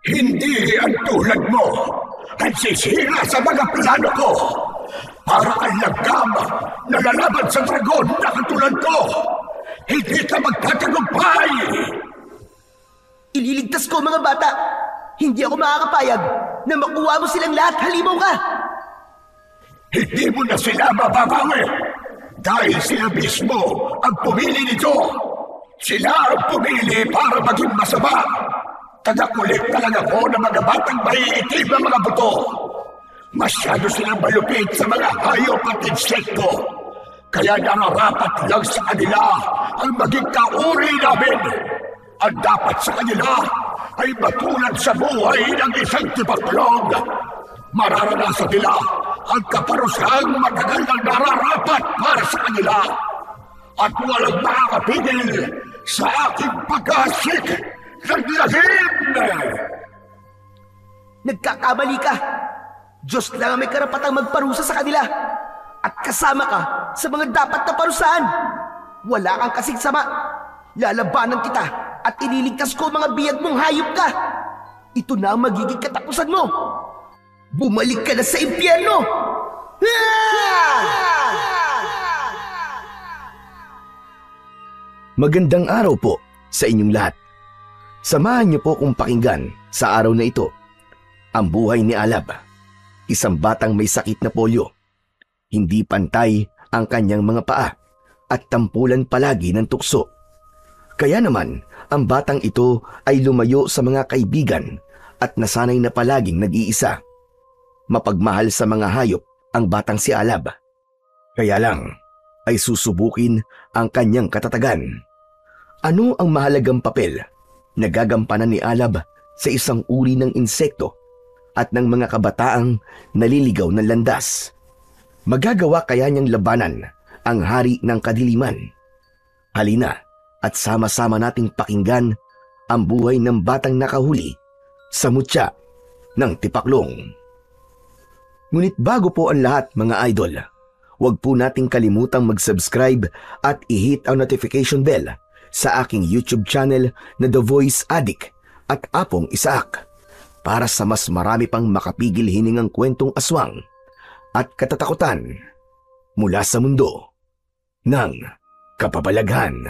Hindi ang tulad mo ang sisira sa mga plano ko. Para kang lagam na lalaban sa dragon na katulad ko. Hindi ka magtatagumpay! Ililigtas ko mga bata. Hindi ako makakapayag na makuha mo silang lahat, halimaw ka! Hindi mo na sila mababawi dahil sila mismo ang pumili nito. Sila ang pumili para maging masama. Tagakulit talaga ako ng mga batang maiitim na mga buto. Masyado silang malupit sa mga hayop at insekto. Kaya nararapat lang sa kanila ang maging kauri namin. Ang dapat sa kanila ay matulad sa buhay ng isang tipaklong. Mararanasan nila ang kaparusang matagal na nararapat para sa kanila. At walang makakapigil sa aking pag-asik ng lahim! Nagkakamali ka! Diyos lang ang may karapatang magparusa sa kanila. At kasama ka sa mga dapat na parusahan. Wala kang kasing sama. Lalabanan kita at ililigtas ko mga biyag mong hayop ka. Ito na ang magiging katapusan mo. Bumalik ka na sa impyerno! Magandang araw po sa inyong lahat. Samahan niyo po kong pakinggan sa araw na ito ang buhay ni Alab, isang batang may sakit na polio. Hindi pantay ang kanyang mga paa at tampulan palagi ng tukso. Kaya naman, ang batang ito ay lumayo sa mga kaibigan at nasanay na palaging nag-iisa. Mapagmahal sa mga hayop ang batang si Alab. Kaya lang ay susubukin ang kanyang katatagan. Ano ang mahalagang papel na gagampanan ni Alab sa isang uri ng insekto at ng mga kabataang naliligaw ng landas? Magagawa kaya niyang labanan ang hari ng kadiliman? Halina at sama-sama nating pakinggan ang buhay ng batang nakahuli sa mutya ng tipaklong. Ngunit bago po ang lahat mga idol, huwag po nating kalimutang mag-subscribe at i-hit ang notification bell sa aking YouTube channel na The Voice Addict at Apong Isaak para sa mas marami pang makapigil hiningang kwentong aswang at katatakutan mula sa mundo ng kapabalaghan.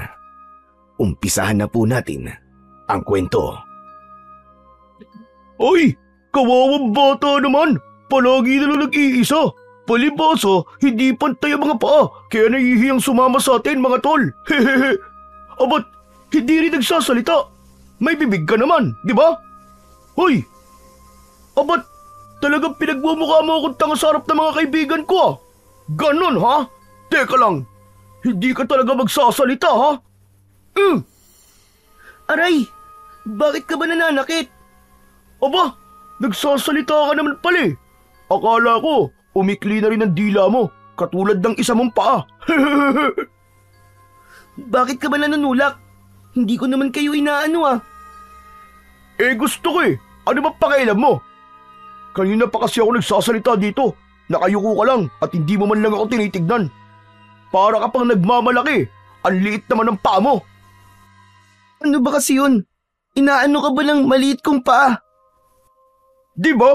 Umpisahan na po natin ang kwento. Ay! Kawawang bata naman! Palagi na lang nag-iisa! Palibasa, hindi pantay ang mga paa, kaya nahihiyang sumama sa atin mga tol! Hehehe! Abat, hindi rin nagsasalita! May bibig ka naman, di ba? Hoy! Abat, talagang pinagmumukha mo akong tanga sa harap ng mga kaibigan ko ah! Ganon ha? Teka lang, hindi ka talaga magsasalita ha? Aray! Bakit ka ba nananakit? Aba, nagsasalita ka naman pala eh. Akala ko, umikli na rin ang dila mo, katulad ng isa mong paa. Bakit ka ba nanunulak? Hindi ko naman kayo inaano ah. Eh gusto ko eh, ano ba pakialam mo? Kanina pa kasi ako nagsasalita dito, nakayuko ka lang at hindi mo man lang ako tinitignan. Para ka pang nagmamalaki, ang liit naman ng paa mo. Ano ba kasi yun? Inaano ka ba ng maliit kong paa? Di ba?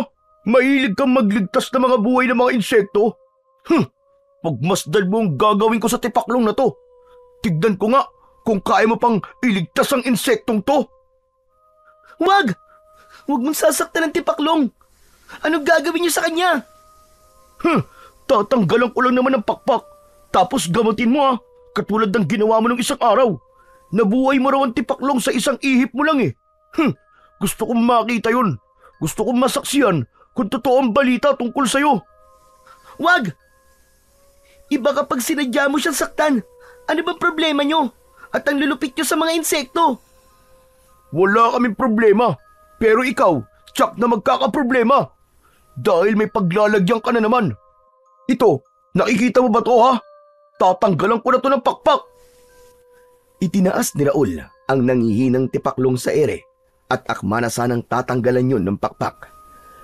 Mahilig kang magligtas ng mga buhay ng mga insekto. Pagmasdan mo ang gagawin ko sa tipaklong na to. Tignan ko nga kung kaya mo pang iligtas ang insektong to. Wag! Huwag mong sasaktan ng tipaklong. Anong gagawin niyo sa kanya? Tatanggalan ko lang naman ng pakpak. Tapos gamatin mo katulad ng ginawa mo nung isang araw. Nabuhay mo raw ang tipaklong sa isang ihip mo lang eh. Gusto kong makita yun. Gusto kong masaksiyan kung totoo ang balita tungkol sa'yo. Wag! Iba kapag sinadya mo siyang saktan. Ano bang problema nyo? At ang lulupit nyo sa mga insekto? Wala kaming problema. Pero ikaw, tsak na magkakaproblema. Dahil may paglalagyan ka na naman. Ito, nakikita mo ba to ha? Tatanggalan ko na to ng pakpak. Itinaas ni Raul ang nangihinang tipaklong sa ere at akma na sanang tatanggalan yun ng pakpak.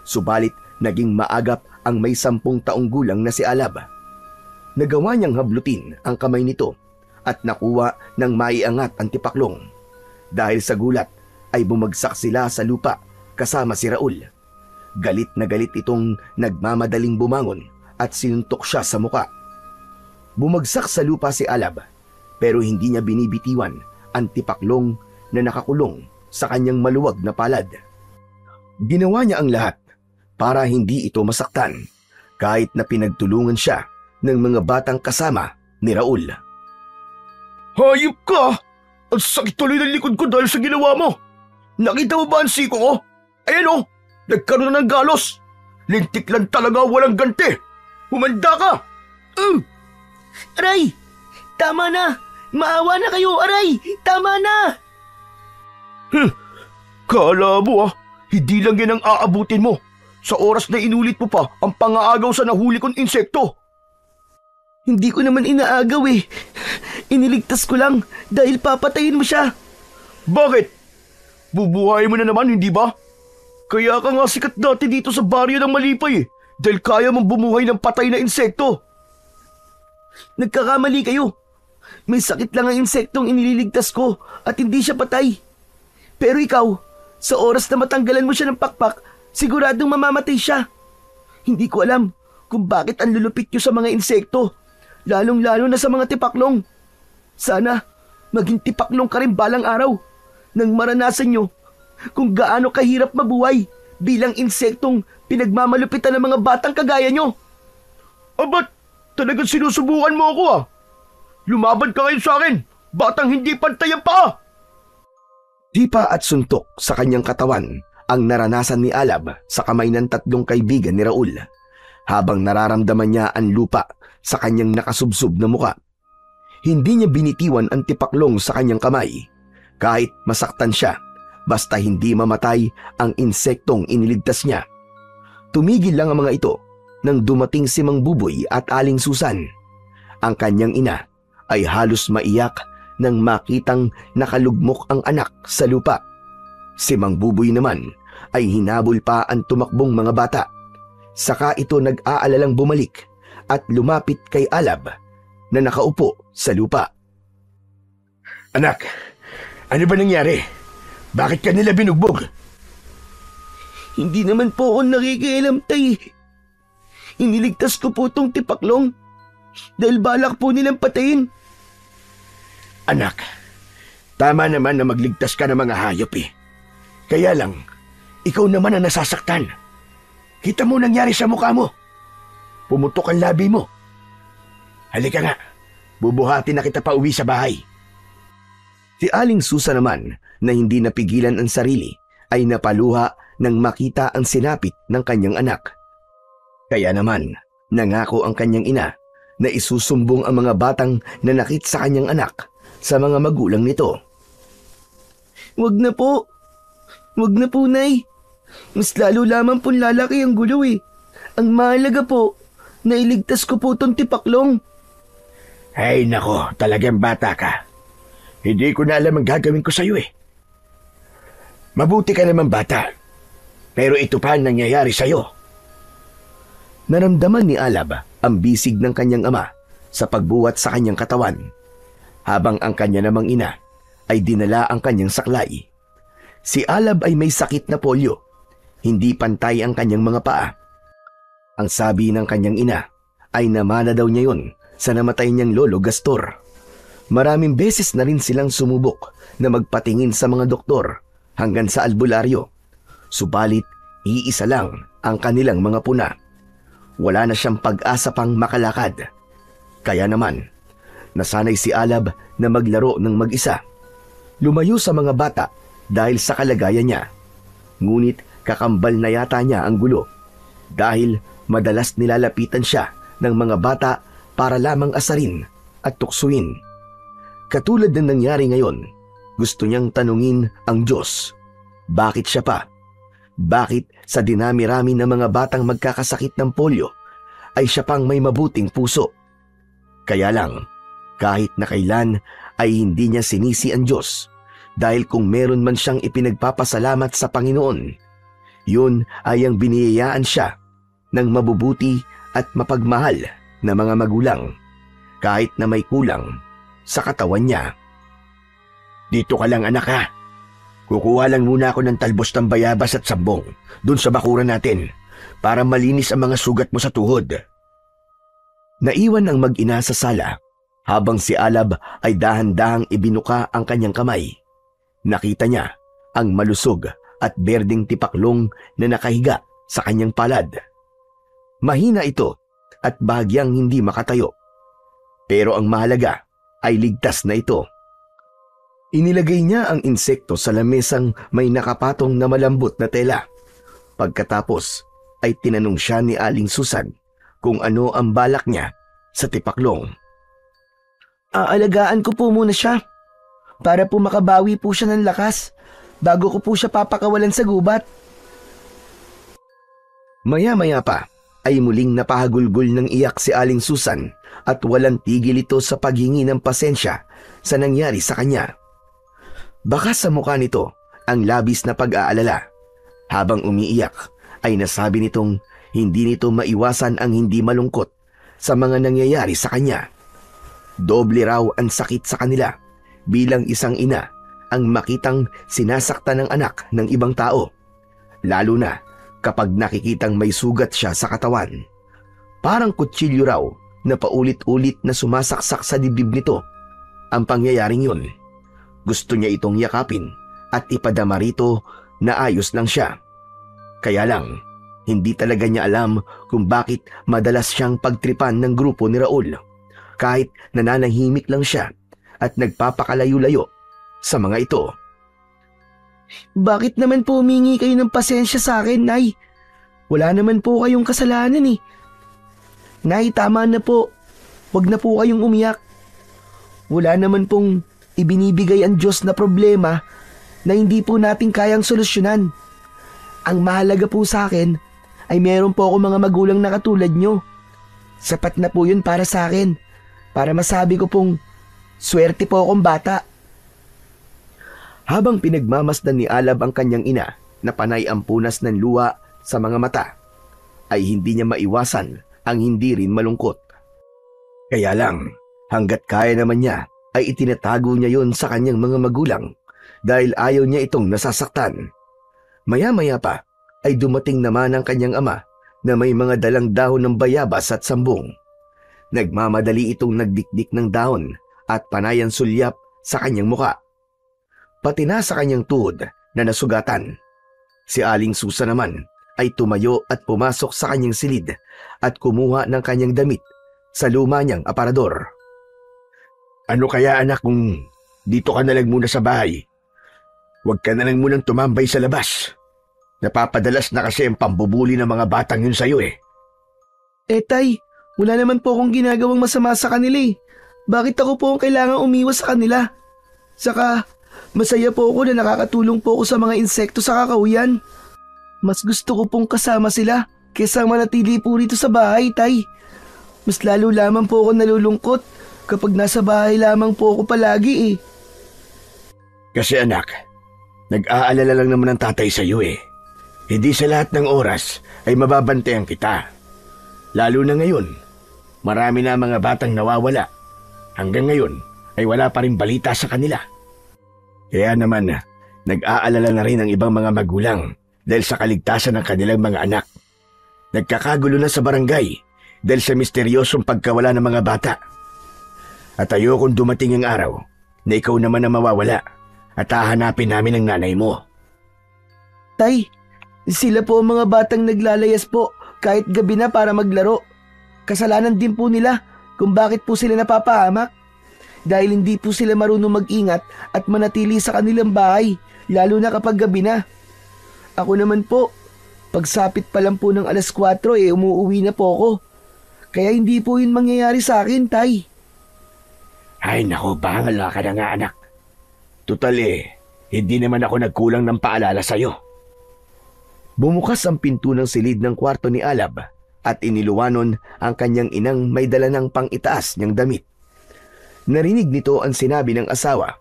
Subalit naging maagap ang may 10 taong gulang na si Alab. Nagawa niyang hablutin ang kamay nito at nakuha ng maiangat ang tipaklong. Dahil sa gulat ay bumagsak sila sa lupa kasama si Raul. Galit na galit itong nagmamadaling bumangon at sinuntok siya sa muka. Bumagsak sa lupa si Alab pero hindi niya binibitiwan ang tipaklong na nakakulong sa kanyang maluwag na palad. Ginawa niya ang lahat para hindi ito masaktan kahit na pinagtulungan siya ng mga batang kasama ni Raul. Hayop ka! Ang sakit tuloy ng likod ko dahil sa ginawa mo. Nakita mo ba ang siko ko? Ayan o, nagkaroon na ng galos. Lintik lang talaga, walang ganti. Humanda ka! Aray! Tama na! Maawa na kayo, aray! Tama na! Kala mo hindi lang yan ang aabutin mo. Sa oras na inulit mo pa ang pangaagaw sa nahuli kong insekto. Hindi ko naman inaagaw eh. Iniligtas ko lang dahil papatayin mo siya. Bakit? Bubuhay mo na naman, hindi ba? Kaya ka nga sikat dati dito sa baryo ng Malipay dahil kaya mong bumuhay ng patay na insekto. Nagkakamali kayo. May sakit lang ang insektong inililigtas ko at hindi siya patay. Pero ikaw, sa oras na matanggalan mo siya ng pakpak, siguradong mamamatay siya. Hindi ko alam kung bakit ang lulupit niyo sa mga insekto, lalong-lalo na sa mga tipaklong. Sana maging tipaklong ka rin balang araw nang maranasan niyo kung gaano kahirap mabuhay bilang insektong pinagmamalupitan ng mga batang kagaya niyo. Ba't talagang sinusubukan mo ako Lumaban ka ngayon sa akin, batang hindi pantay ang paa! Tipa at suntok sa kanyang katawan ang naranasan ni Alab sa kamay ng tatlong kaibigan ni Raul habang nararamdaman niya ang lupa sa kanyang nakasubsob na muka. Hindi niya binitiwan ang tipaklong sa kanyang kamay kahit masaktan siya basta hindi mamatay ang insektong iniligtas niya. Tumigil lang ang mga ito nang dumating si Mang Buboy at Aling Susan. Ang kanyang ina ay halos maiyak nang makitang nakalugmok ang anak sa lupa. Si Mang Buboy naman ay hinabol pa ang tumakbong mga bata. Saka ito nag-aalalang bumalik at lumapit kay Alab na nakaupo sa lupa. Anak, ano ba nangyari? Bakit ka nila binugbog? Hindi naman po ako nakikialam, tay. Iniligtas ko po tong tipaklong dahil balak po nilang patayin. Anak, tama naman na magligtas ka ng mga hayop Kaya lang, ikaw naman ang nasasaktan. Kita mo nangyari sa mukha mo. Pumutok ang labi mo. Halika nga, bubuhatin na kita pa uwi sa bahay. Si Aling Susa naman na hindi napigilan ang sarili ay napaluha nang makita ang sinapit ng kanyang anak. Kaya naman, nangako ang kanyang ina na isusumbong ang mga batang nanakit sa kanyang anak sa mga magulang nito. Wag na po. Wag na po, Nay. Mas lalo lamang pong lalaki ang gulo Ang mahalaga po, nailigtas ko po tong tipaklong. Ay nako, talagang bata ka. Hindi ko na alam ang gagawin ko sa'yo Mabuti ka naman bata. Pero ito pa ang nangyayari sa'yo. Naramdaman ni Alab ang bisig ng kanyang ama sa pagbuhat sa kanyang katawan, habang ang kanya namang ina ay dinala ang kanyang saklay. Si Alab ay may sakit na polio. Hindi pantay ang kanyang mga paa. Ang sabi ng kanyang ina ay namana daw niya yon sa namatay niyang lolo Gastor. Maraming beses na rin silang sumubok na magpatingin sa mga doktor hanggang sa albularyo. Subalit, iisa lang ang kanilang mga puna. Wala na siyang pag-asa pang makalakad. Kaya naman, nasanay si Alab na maglaro ng mag-isa. Lumayo sa mga bata dahil sa kalagayan niya. Ngunit kakambal na yata niya ang gulo dahil madalas nilalapitan siya ng mga bata para lamang asarin at tuksuin. Katulad ng nangyari ngayon, gusto niyang tanungin ang Diyos. Bakit siya pa? Bakit sa dinami-rami ng mga batang magkakasakit ng polio ay siya pang may mabuting puso? Kaya lang, kahit na kailan ay hindi niya sinisi ang Diyos dahil kung meron man siyang ipinagpapasalamat sa Panginoon, yun ay ang biniyayaan siya ng mabubuti at mapagmahal na mga magulang kahit na may kulang sa katawan niya. Dito ka lang anak ha. Kukuha lang muna ako ng talbos ng bayabas at sambong dun sa bakuran natin para malinis ang mga sugat mo sa tuhod. Naiwan ang mag-ina sa sala habang si Alab ay dahan-dahang ibinuka ang kanyang kamay. Nakita niya ang malusog at berdeng tipaklong na nakahiga sa kanyang palad. Mahina ito at bahagyang hindi makatayo. Pero ang mahalaga ay ligtas na ito. Inilagay niya ang insekto sa lamesang may nakapatong na malambot na tela. Pagkatapos ay tinanong siya ni Aling Susan kung ano ang balak niya sa tipaklong. Aalagaan ko po muna siya para po makabawi po siya ng lakas bago ko po siya papakawalan sa gubat. Maya-maya pa ay muling napahagulgol ng iyak si Aling Susan at walang tigil ito sa paghingi ng pasensya sa nangyari sa kanya. Baka sa mukha nito ang labis na pag-aalala. Habang umiiyak ay nasabi nitong hindi nito maiwasan ang hindi malungkot sa mga nangyayari sa kanya. Doble raw ang sakit sa kanila bilang isang ina ang makitang sinasaktan ng anak ng ibang tao, lalo na kapag nakikitang may sugat siya sa katawan. Parang kutsilyo raw na paulit-ulit na sumasaksak sa dibdib nito ang pangyayaring yun. Gusto niya itong yakapin at ipadama rito na ayos lang siya. Kaya lang, hindi talaga niya alam kung bakit madalas siyang pagtripan ng grupo ni Raul kahit nananahimik lang siya at nagpapakalayo-layo sa mga ito. Bakit naman po humingi kayo ng pasensya sa akin, Nay? Wala naman po kayong kasalanan eh. Nay, tama na po. Huwag na po kayong umiyak. Wala naman pong ibinibigay ang Diyos na problema na hindi po natin kayang solusyonan. Ang mahalaga po sa akin ay meron po ako mga magulang na katulad nyo. Sapat na po yun para sa akin, para masabi ko pong swerte po akong bata. Habang pinagmamasdan ni Alab ang kanyang ina na panay ang punas ng luha sa mga mata, ay hindi niya maiwasan ang hindi rin malungkot. Kaya lang, hanggat kaya naman niya, ay itinatago niya yon sa kanyang mga magulang dahil ayaw niya itong nasasaktan. Maya-maya pa ay dumating naman ang kanyang ama na may mga dalang dahon ng bayabas at sambong. Nagmamadali itong nagdikdik ng dahon at panayan sulyap sa kanyang muka. Pati na sa kanyang tuhod na nasugatan. Si Aling Susan naman ay tumayo at pumasok sa kanyang silid at kumuha ng kanyang damit sa luma niyang aparador. Ano kaya anak kung dito ka na lang muna sa bahay? Huwag ka na lang munang tumambay sa labas. Napapadalas na kasi ang pambubuli ng mga batang yun sa'yo eh. Tay, wala naman po akong ginagawang masama sa kanila eh. Bakit ako po ang kailangang umiwas sa kanila? Saka, masaya po ako na nakakatulong po ako sa mga insekto sa kakauyan. Mas gusto ko pong kasama sila kaysa manatili po rito sa bahay, Tay. Mas lalo lamang po ako nalulungkot kapag nasa bahay lamang po ako palagi eh. Kasi anak, nag-aalala lang naman ang tatay sa iyo eh. Hindi sa lahat ng oras ay mababantayan kita. Lalo na ngayon, marami na mga batang nawawala. Hanggang ngayon ay wala pa rin balita sa kanila. Kaya naman, nag-aalala na rin ang ibang mga magulang dahil sa kaligtasan ng kanilang mga anak. Nagkakagulo na sa barangay dahil sa misteryosong pagkawala ng mga bata. At ayokong dumating ang araw na ikaw naman ang mawawala at hahanapin namin ang nanay mo. Tay, sila po ang mga batang naglalayas po kahit gabi na para maglaro. Kasalanan din po nila kung bakit po sila napapahamak. Dahil hindi po sila marunong mag-ingat at manatili sa kanilang bahay, lalo na kapag gabi na. Ako naman po, pagsapit pa lang po ng 4:00 umuuwi na po ako. Kaya hindi po yun mangyayari sa akin, Tay. Ay nako, bahala ka na nga anak. Tutal hindi naman ako nagkulang ng paalala sa'yo. Bumukas ang pinto ng silid ng kwarto ni Alab at iniluwanon ang kanyang inang may dala ng pang-itaas niyang damit. Narinig nito ang sinabi ng asawa,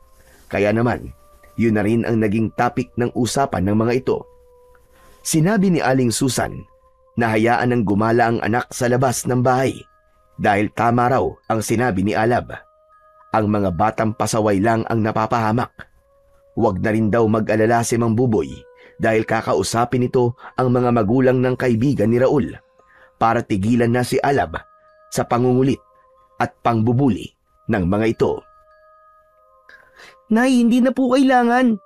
kaya naman yun na rin ang naging topic ng usapan ng mga ito. Sinabi ni Aling Susan na hayaan ng gumala ang anak sa labas ng bahay dahil tama raw ang sinabi ni Alab. Ang mga batang pasaway lang ang napapahamak. Huwag na rin daw mag-alala si Mang Buboy dahil kakausapin nito ang mga magulang ng kaibigan ni Raul para tigilan na si Alab sa pangungulit at pangbubuli ng mga ito. Nay, hindi na po kailangan.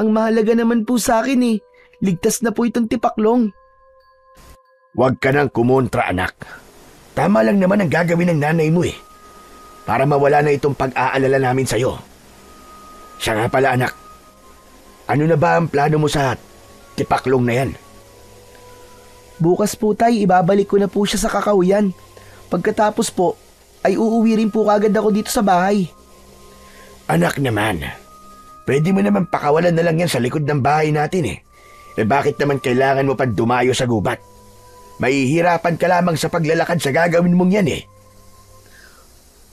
Ang mahalaga naman po sa akin ligtas na po itong tipaklong. Huwag ka nang kumontra, anak. Tama lang naman ang gagawin ng nanay mo para mawala na itong pag-aalala namin sa'yo. Siya nga pala, anak. Ano na ba ang plano mo sa tipaklong na yan? Bukas po, Tay, ibabalik ko na po siya sa kakahuyan. Pagkatapos po, ay uuwi rin po kagad ako dito sa bahay. Anak naman, pwede mo naman pakawalan na lang yan sa likod ng bahay natin bakit naman kailangan mo pa dumayo sa gubat? Mahihirapan ka lamang sa paglalakad sa gagawin mong yan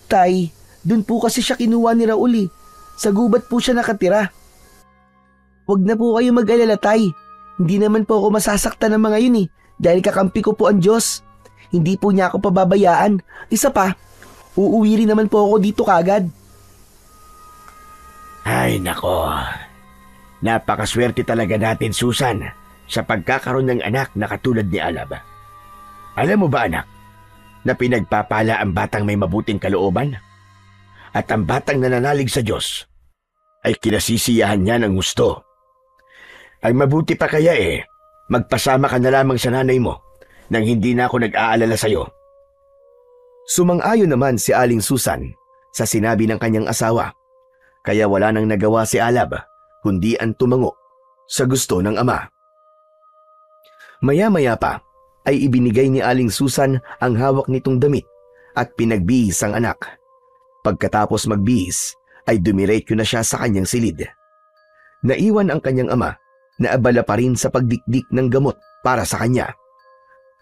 Tay, dun po kasi siya kinuha ni Raul Sa gubat po siya nakatira. Huwag na po kayo mag-alala, Tay. Hindi naman po ako masasaktan ng mga yun dahil kakampi ko po ang Diyos. Hindi po niya ako pababayaan. Isa pa, uuwi rin naman po ako dito kagad. Ay nako, napakaswerte talaga natin, Susan, sa pagkakaroon ng anak na katulad ni Alab. Alam mo ba, anak, na pinagpapala ang batang may mabuting kalooban? At ang batang nananalig sa Diyos ay kinasisiyahan niya ng gusto. Ay mabuti pa kaya magpasama ka na lamang sa nanay mo nang hindi na ako nag-aalala sa'yo. Sumang-ayon naman si Aling Susan sa sinabi ng kanyang asawa, kaya wala nang nagawa si Alab kundi ang tumango sa gusto ng ama. Maya-maya pa ay ibinigay ni Aling Susan ang hawak nitong damit at pinagbihis ang anak. Pagkatapos magbihis ay dumiretso na siya sa kanyang silid. Naiwan ang kanyang ama na abala pa rin sa pagdikdik ng gamot para sa kanya.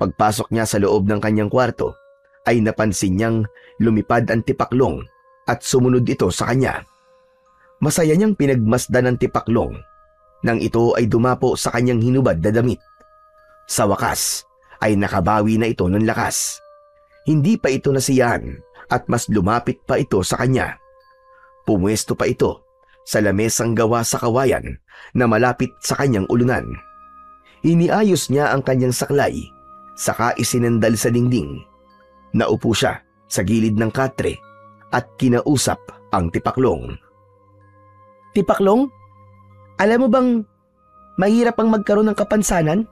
Pagpasok niya sa loob ng kanyang kwarto ay napansin niyang lumipad ang tipaklong at sumunod ito sa kanya. Masaya niyang pinagmasdan ng tipaklong nang ito ay dumapo sa kanyang hinubad na damit. Sa wakas ay nakabawi na ito ng lakas. Hindi pa ito nasiyahan at mas lumapit pa ito sa kanya. Pumwesto pa ito sa lamesang gawa sa kawayan na malapit sa kanyang ulunan. Iniayos niya ang kanyang saklay, saka isinandal sa dingding. Naupo siya sa gilid ng katre at kinausap ang tipaklong. Tipaklong, alam mo bang mahirap ang magkaroon ng kapansanan?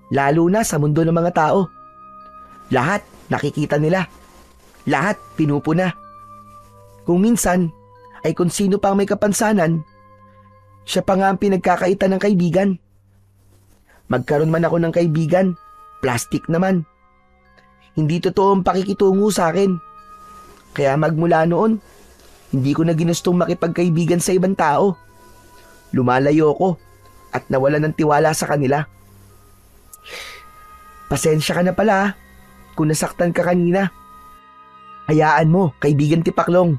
Lalo na sa mundo ng mga tao. Lahat nakikita nila. Lahat pinupuna. Kung minsan ay kung sino pang may kapansanan, siya pa nga ang pinagkakaitan ng kaibigan. Magkaroon man ako ng kaibigan, plastic naman. Hindi totoo ang pakikitungo sa akin. Kaya magmula noon, hindi ko na ginustong makipagkaibigan sa ibang tao. Lumalayo ko at nawala ng tiwala sa kanila. Pasensya ka na pala kung nasaktan ka kanina. Hayaan mo, kaibigan Tipaklong.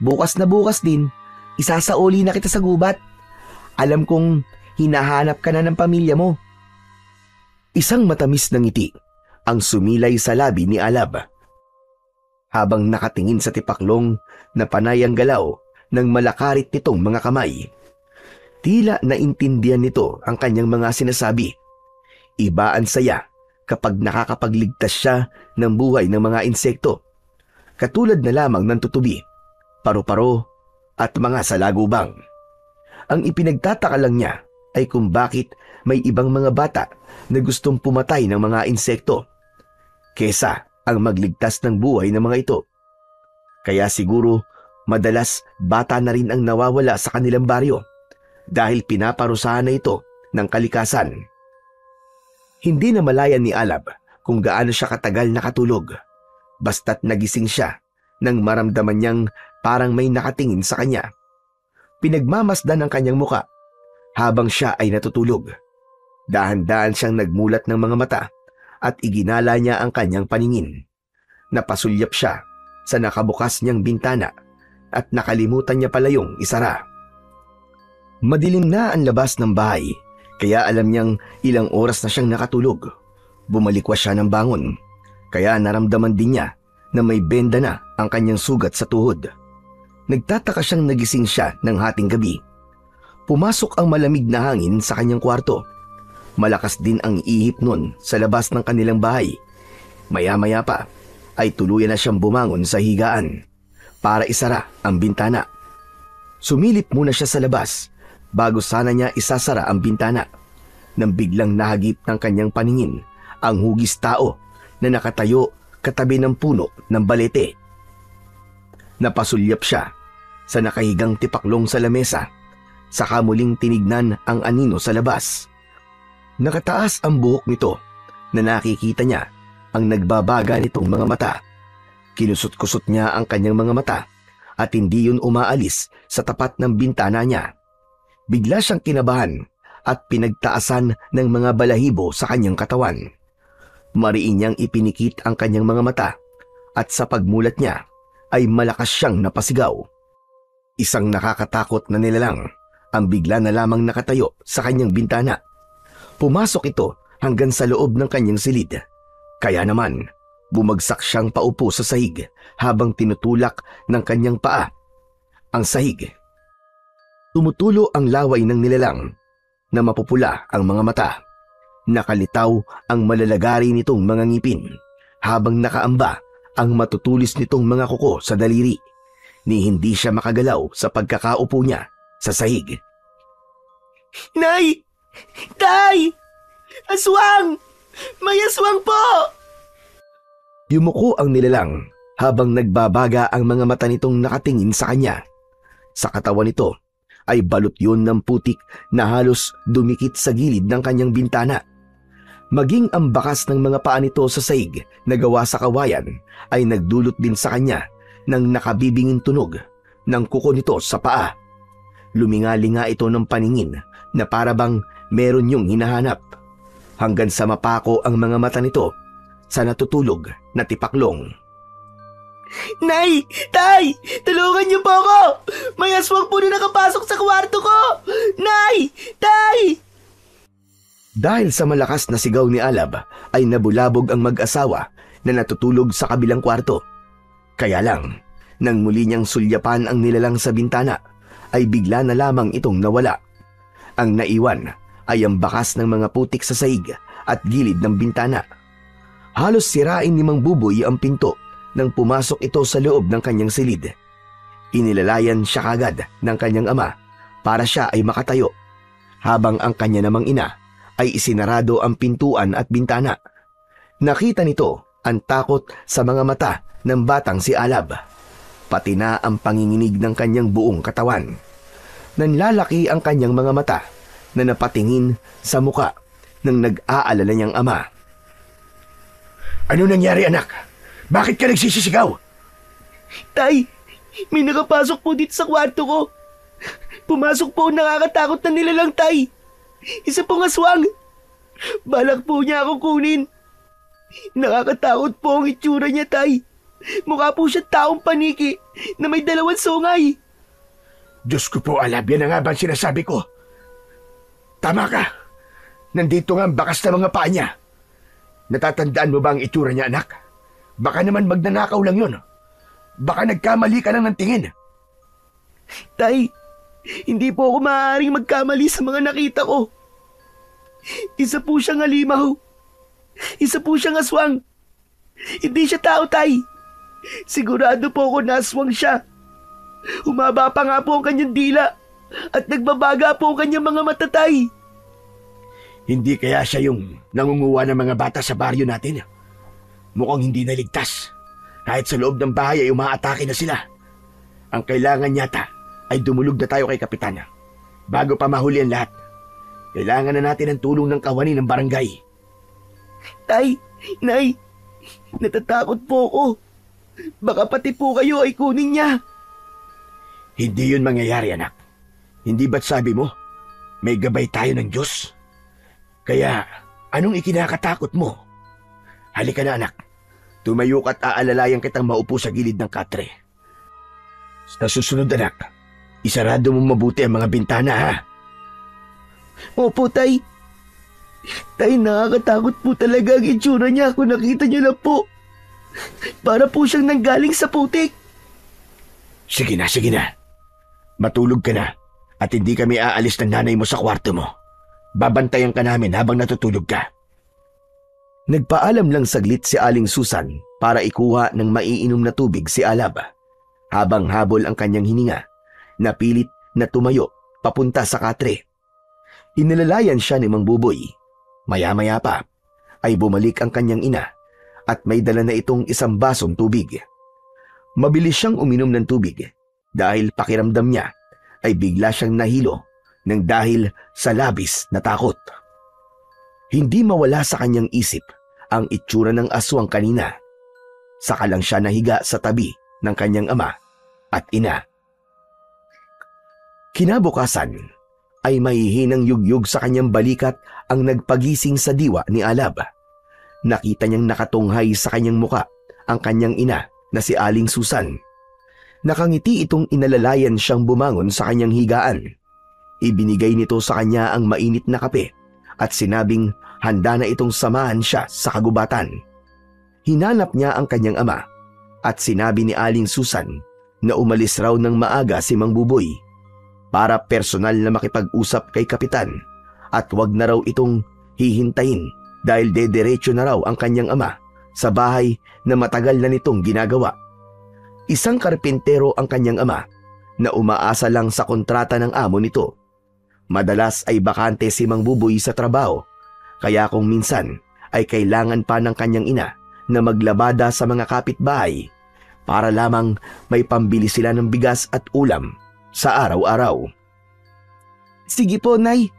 Bukas na bukas din, isasauli na kita sa gubat. Alam kong hinahanap ka na ng pamilya mo. Isang matamis na ngiti ang sumilay sa labi ni Alab. Habang nakatingin sa Tipaklong na panay ang galaw ng malakarit nitong mga kamay. Tila naintindihan nito ang kanyang mga sinasabi. Iba ang saya kapag nakakapagligtas siya ng buhay ng mga insekto. Katulad na lamang ng tutubi, paru-paro at mga salagubang. Ang ipinagtataka lang niya ay kung bakit may ibang mga bata na gustong pumatay ng mga insekto kesa ang magligtas ng buhay ng mga ito. Kaya siguro madalas bata na rin ang nawawala sa kanilang baryo dahil pinaparusahan na ito ng kalikasan. Hindi na malayan ni Alab kung gaano siya katagal nakatulog. Basta't nagising siya nang maramdaman niyang parang may nakatingin sa kanya. Pinagmamasdan ang kanyang muka habang siya ay natutulog. Dahan-dahan siyang nagmulat ng mga mata at iginala niya ang kanyang paningin. Napasulyap siya sa nakabukas niyang bintana at nakalimutan niya palayong isara. Madilim na ang labas ng bahay kaya alam niyang ilang oras na siyang nakatulog. Bumalikwas siya ng bangon. Kaya naramdaman din niya na may benda na ang kanyang sugat sa tuhod. Nagtataka siyang nagising siya ng hating gabi. Pumasok ang malamig na hangin sa kanyang kwarto. Malakas din ang ihip nun sa labas ng kanilang bahay. Maya-maya pa ay tuluyan na siyang bumangon sa higaan para isara ang bintana. Sumilip muna siya sa labas bago sana niya isasara ang bintana nang biglang nahagip ng kanyang paningin ang hugis tao na nakatayo katabi ng puno ng balete. Napasulyap siya sa nakahigang tipaklong sa lamesa, saka muling tinignan ang anino sa labas. Nakataas ang buhok nito na nakikita niya ang nagbabaga nitong mga mata. Kinusot-kusot niya ang kanyang mga mata at hindi yun umaalis sa tapat ng bintana niya. Bigla siyang kinabahan at pinagtaasan ng mga balahibo sa kanyang katawan. Mariin niyang ipinikit ang kanyang mga mata at sa pagmulat niya ay malakas siyang napasigaw. Isang nakakatakot na nilalang ang bigla na lamang nakatayo sa kanyang bintana. Pumasok ito hanggang sa loob ng kanyang silid. Kaya naman, bumagsak siyang paupo sa sahig habang tinutulak ng kanyang paa ang sahig. Tumutulo ang laway ng nilalang na mapupula ang mga mata. Nakalitaw ang malalagari nitong mga ngipin habang nakaamba ang matutulis nitong mga kuko sa daliri ni hindi siya makagalaw sa pagkakaupo niya sa sahig. Nay! Tay! Aswang! May aswang po! Yumuko ang nilalang habang nagbabaga ang mga mata nitong nakatingin sa kanya. Sa katawan nito ay balot yun ng putik na halos dumikit sa gilid ng kanyang bintana. Maging ang bakas ng mga paa nito sa sahig na gawa sa kawayan ay nagdulot din sa kanya ng nakabibinging tunog ng kuko nito sa paa. Luminga-linga ito ng paningin na parabang meron yung hinahanap, hanggang sa mapako ang mga mata nito sa natutulog na tipaklong. Nay! Tay! Tulungan niyo po ako! May aswang po na nakapasok sa kwarto ko! Nay! Tay! Dahil sa malakas na sigaw ni Alab ay nabulabog ang mag-asawa na natutulog sa kabilang kwarto. Kaya lang, nang muli niyang sulyapan ang nilalang sa bintana, ay bigla na lamang itong nawala. Ang naiwan ay ang bakas ng mga putik sa sahig at gilid ng bintana. Halos sirain ni Mang Buboy ang pinto nang pumasok ito sa loob ng kanyang silid. Inilalayan siya kagad ng kanyang ama para siya ay makatayo, habang ang kanya namang ina ay isinarado ang pintuan at bintana. Nakita nito ang takot sa mga mata ng batang si Alab, pati na ang panginginig ng kanyang buong katawan. Nanlalaki ang kanyang mga mata na napatingin sa muka ng nag-aalala niyang ama. Ano nangyari, anak? Bakit ka nagsisisigaw? Tay! May nakapasok po dito sa kwarto ko. Pumasok po ang nakakatakot na nilalang, tay. Isa pong aswang. Balak po niya akong kunin. Nakakatakot po ang itsura niya, tay. Mukha po siya taong paniki na may 2 sungay. Diyos ko po, Alab, yan na nga ba ang sinasabi ko? Tama ka. Nandito nga ang bakas na mga paa niya. Natatandaan mo ba ang itsura niya, anak? Baka naman magnanakaw lang yun. Baka nagkamali ka lang ng tingin. Tay, hindi po ako maaaring magkamali sa mga nakita ko. Isa po siyang halimaw. Isa po siyang aswang. Hindi siya tao, tay. Sigurado po ako na aswang siya. Humaba pa nga po ang kanyang dila at nagbabaga po ang kanyang mga mata, tay. Hindi kaya siya yung nangunguha ng mga bata sa baryo natin? Mukhang hindi naligtas. Kahit sa loob ng bahay ay umaatake na sila. Ang kailangan yata ay dumulog na tayo kay Kapitana bago pa mahuli ang lahat. Kailangan na natin ang tulong ng kawani ng barangay. Tay, nay, natatakot po ako. Baka pati po kayo ay kunin niya. Hindi yun mangyayari, anak. Hindi ba't sabi mo, may gabay tayo ng Diyos? Kaya, anong ikinakatakot mo? Halika na, anak. Tumayo ka't aalalayan kitang maupo sa gilid ng katre. Sa susunod, anak, isarado mo mabuti ang mga bintana, ha? Opo, tay. Tay, nakakatakot po talaga ang itsura niya kung nakita niyo lang po. Para po siyang nanggaling sa putik. Sige na, sige na. Matulog ka na At hindi kami aalis ng nanay mo sa kwarto mo. Babantayan ka namin habang natutulog ka. Nagpaalam lang saglit si Aling Susan para ikuha ng maiinom na tubig si Alab. Habang habol ang kanyang hininga, napilit na tumayo papunta sa katre. Inilalayan siya ni Mang Buboy. Maya-maya pa ay bumalik ang kanyang ina at may dala na itong isang basong tubig. Mabilis siyang uminom ng tubig dahil pakiramdam niya ay bigla siyang nahilo ng dahil sa labis na takot. Hindi mawala sa kanyang isip ang itsura ng aswang kanina. Saka lang siya nahiga sa tabi ng kanyang ama at ina. Kinabukasan ay mahihinang yugyug sa kanyang balikat ang nagpagising sa diwa ni Alab. Nakita niyang nakatunghay sa kanyang muka ang kanyang ina na si Aling Susan. Nakangiti itong inalalayan siyang bumangon sa kanyang higaan. Ibinigay nito sa kanya ang mainit na kape at sinabing handa na itong samahan siya sa kagubatan. Hinanap niya ang kanyang ama at sinabi ni Aling Susan na umalis raw ng maaga si Mang Buboy para personal na makipag-usap kay Kapitan at wag na raw itong hihintayin dahil dederecho na raw ang kanyang ama sa bahay na matagal na nitong ginagawa. Isang karpintero ang kanyang ama na umaasa lang sa kontrata ng amo nito. Madalas ay bakante si Mang Buboy sa trabaho, kaya kung minsan ay kailangan pa ng kanyang ina na maglabada sa mga kapitbahay para lamang may pambili sila ng bigas at ulam sa araw-araw. Sige po, Nay.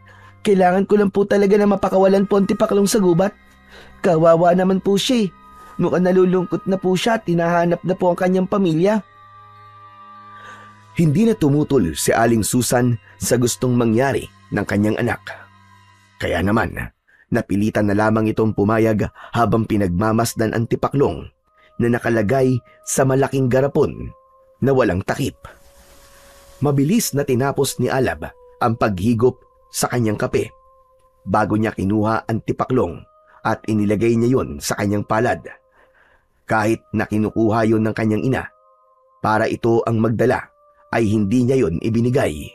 Kailangan ko lang po talaga na mapakawalan po ang tipaklong sa gubat. Kawawa naman po siya. Mukhang nalulungkot na po siya at hinahanap na po ang kanyang pamilya. Hindi na tumutol si Aling Susan sa gustong mangyari ng kanyang anak. Kaya naman, napilitan na lamang itong pumayag habang pinagmamasdan ang tipaklong na nakalagay sa malaking garapon na walang takip. Mabilis na tinapos ni Alab ang paghigop sa kanyang kape bago niya kinuha ang tipaklong at inilagay niya yon sa kanyang palad. Kahit na kinukuha yon ng kanyang ina para ito ang magdala, ay hindi niya yon ibinigay.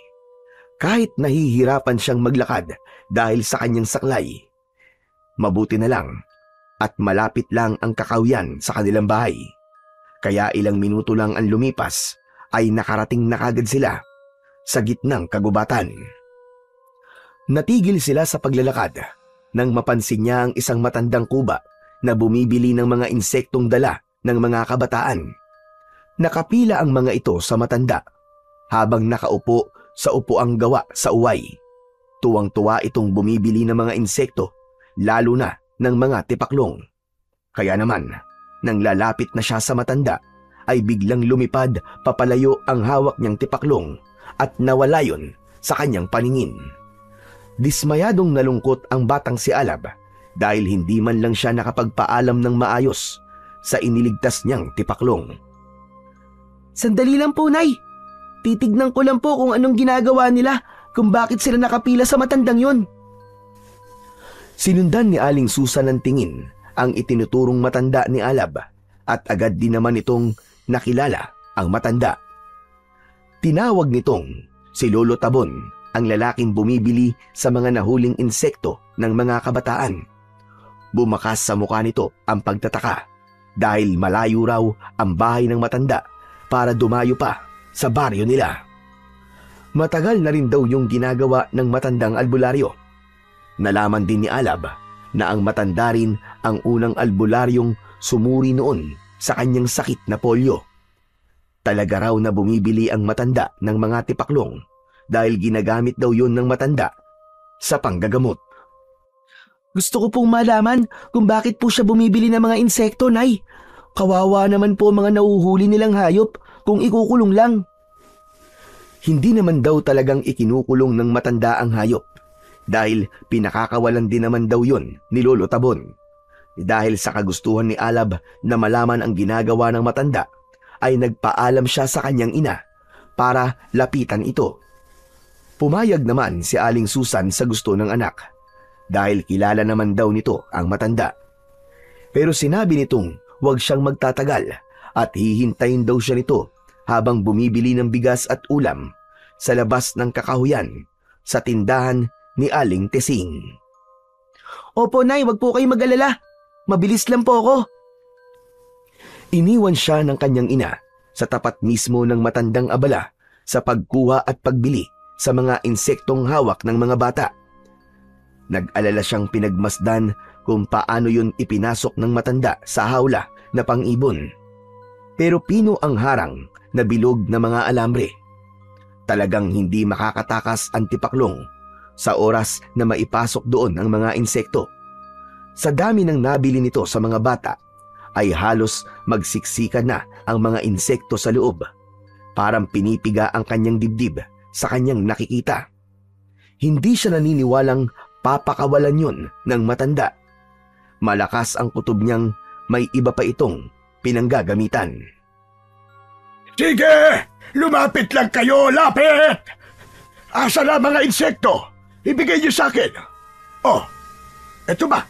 Kahit nahihirapan siyang maglakad dahil sa kanyang saklay, mabuti na lang at malapit lang ang kakawyan sa kanilang bahay. Kaya ilang minuto lang ang lumipas ay nakarating na kagad sila sa gitnang kagubatan. Natigil sila sa paglalakad nang mapansin niya ang isang matandang kuba na bumibili ng mga insektong dala ng mga kabataan. Nakapila ang mga ito sa matanda habang nakaupo sa upuang gawa sa uway. Tuwang-tuwa itong bumibili ng mga insekto, lalo na ng mga tipaklong. Kaya naman, nang lalapit na siya sa matanda, ay biglang lumipad papalayo ang hawak niyang tipaklong at nawala yon sa kanyang paningin. Dismayadong nalungkot ang batang si Alab dahil hindi man lang siya nakapagpaalam ng maayos sa iniligtas niyang tipaklong. Sandali lang po, Nay. Titignan ko lang po kung anong ginagawa nila, kung bakit sila nakapila sa matandang yon. Sinundan ni Aling Susan ng tingin ang itinuturong matanda ni Alab at agad din naman itong nakilala ang matanda. Tinawag nitong si Lolo Tabon, ang lalaking bumibili sa mga nahuling insekto ng mga kabataan. Bumakas sa mukha nito ang pagtataka dahil malayo raw ang bahay ng matanda para dumayo pa sa baryo nila. Matagal na rin daw yung ginagawa ng matandang albularyo. Nalaman din ni Alab na ang matanda rin ang unang albularyong sumuri noon sa kanyang sakit na polio. Talaga raw na bumibili ang matanda ng mga tipaklong dahil ginagamit daw yun ng matanda sa panggagamot. Gusto ko pong malaman kung bakit po siya bumibili ng mga insekto, Nay. Kawawa naman po mga nauhuli nilang hayop kung ikukulong lang. Hindi naman daw talagang ikinukulong ng matanda ang hayop dahil pinakakawalan din naman daw yun ni Lolo Tabon. Dahil sa kagustuhan ni Alab na malaman ang ginagawa ng matanda, ay nagpaalam siya sa kanyang ina para lapitan ito. Pumayag naman si Aling Susan sa gusto ng anak dahil kilala naman daw nito ang matanda. Pero sinabi nitong huwag siyang magtatagal at hihintayin daw siya nito habang bumibili ng bigas at ulam sa labas ng kakahuyan sa tindahan ni Aling Tesing. Opo, Nay, wag po kayo mag-alala. Mabilis lang po ako. Iniwan siya ng kanyang ina sa tapat mismo ng matandang abala sa pagkuha at pagbili sa mga insektong hawak ng mga bata. Nag-alala siyang pinagmasdan kung paano yun ipinasok ng matanda sa hawla na pang-ibon. Pero pino ang harang na bilog na mga alambre. Talagang hindi makakatakas ang tipaklong sa oras na maipasok doon ang mga insekto. Sa dami ng nabili nito sa mga bata, ay halos magsiksikan na ang mga insekto sa loob. Parang pinipiga ang kanyang dibdib sa kanyang nakikita. Hindi siya naniniwalang papakawalan yun ng matanda. Malakas ang kutob niyang may iba pa itong pinanggagamitan. Sige! Lumapit lang kayo! Lapit! Asa na mga insekto? Ibigay niyo sa akin. Oh, eto ba?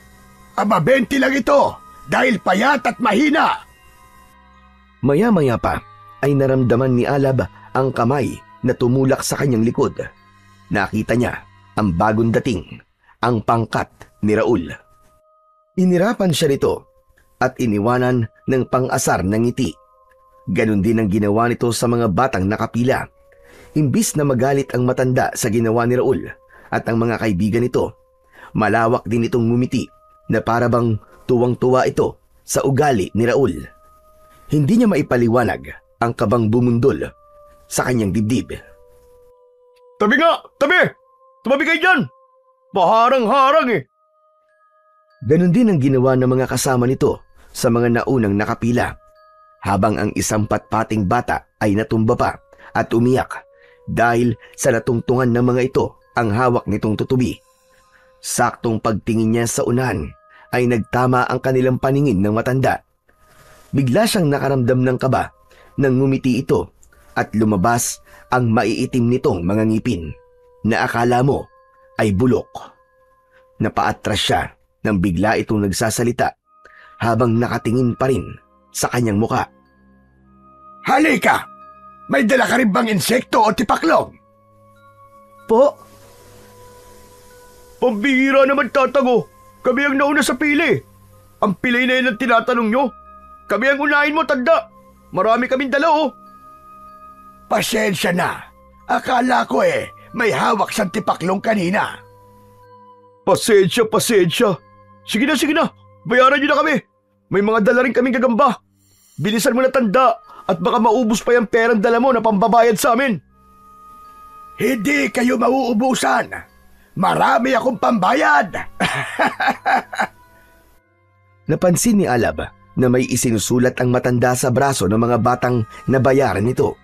Aba 20 lang ito dahil payat at mahina. Maya-maya pa ay naramdaman ni Alab ang kamay na tumulak sa kanyang likod. Nakita niya ang bagong dating, ang pangkat ni Raul. Inirapan siya nito at iniwanan ng pang-asar ng ngiti. Ganon din ang ginawa nito sa mga batang nakapila. Imbis na magalit ang matanda sa ginawa ni Raul at ang mga kaibigan nito, malawak din itong ngumiti na parabang tuwang-tuwa ito sa ugali ni Raul. Hindi niya maipaliwanag ang kabang bumundol sa kanyang dibdib. Tabi nga! Tabi! Tumabi kayo dyan! Paharang-harang eh! Ganon din ang ginawa ng mga kasama nito sa mga naunang nakapila, habang ang isang patpating bata ay natumba pa at umiyak dahil sa natungtungan ng mga ito ang hawak nitong tutubi. Saktong pagtingin niya sa unahan ay nagtama ang kanilang paningin ng matanda. Bigla siyang nakaramdam ng kaba nang ngumiti ito at lumabas ang maiitim nitong mga ngipin na akala mo ay bulok. Napaatras siya nang bigla itong nagsasalita habang nakatingin pa rin sa kanyang muka. Halika! May dala ka rin bang insekto o tipaklong? Po? Pambihira naman, Tatago! Kami ang nauna sa pili! Ang pili na yan ang tinatanong nyo! Kami ang unahin mo, tanda! Marami kaming dala, oh! Pasensya na. Akala ko may hawak siyang tipaklong kanina. Pasensya, pasensya! Sige na! Bayaran nyo na kami! May mga dala rin kaming gagamba! Bilisan mo na, tanda! At baka maubos pa yung perang dala mo na pambabayad sa amin! Hindi kayo mauubusan! Marami akong pambayad! Napansin ni Alab na may isinusulat ang matanda sa braso ng mga batang nabayaran nito.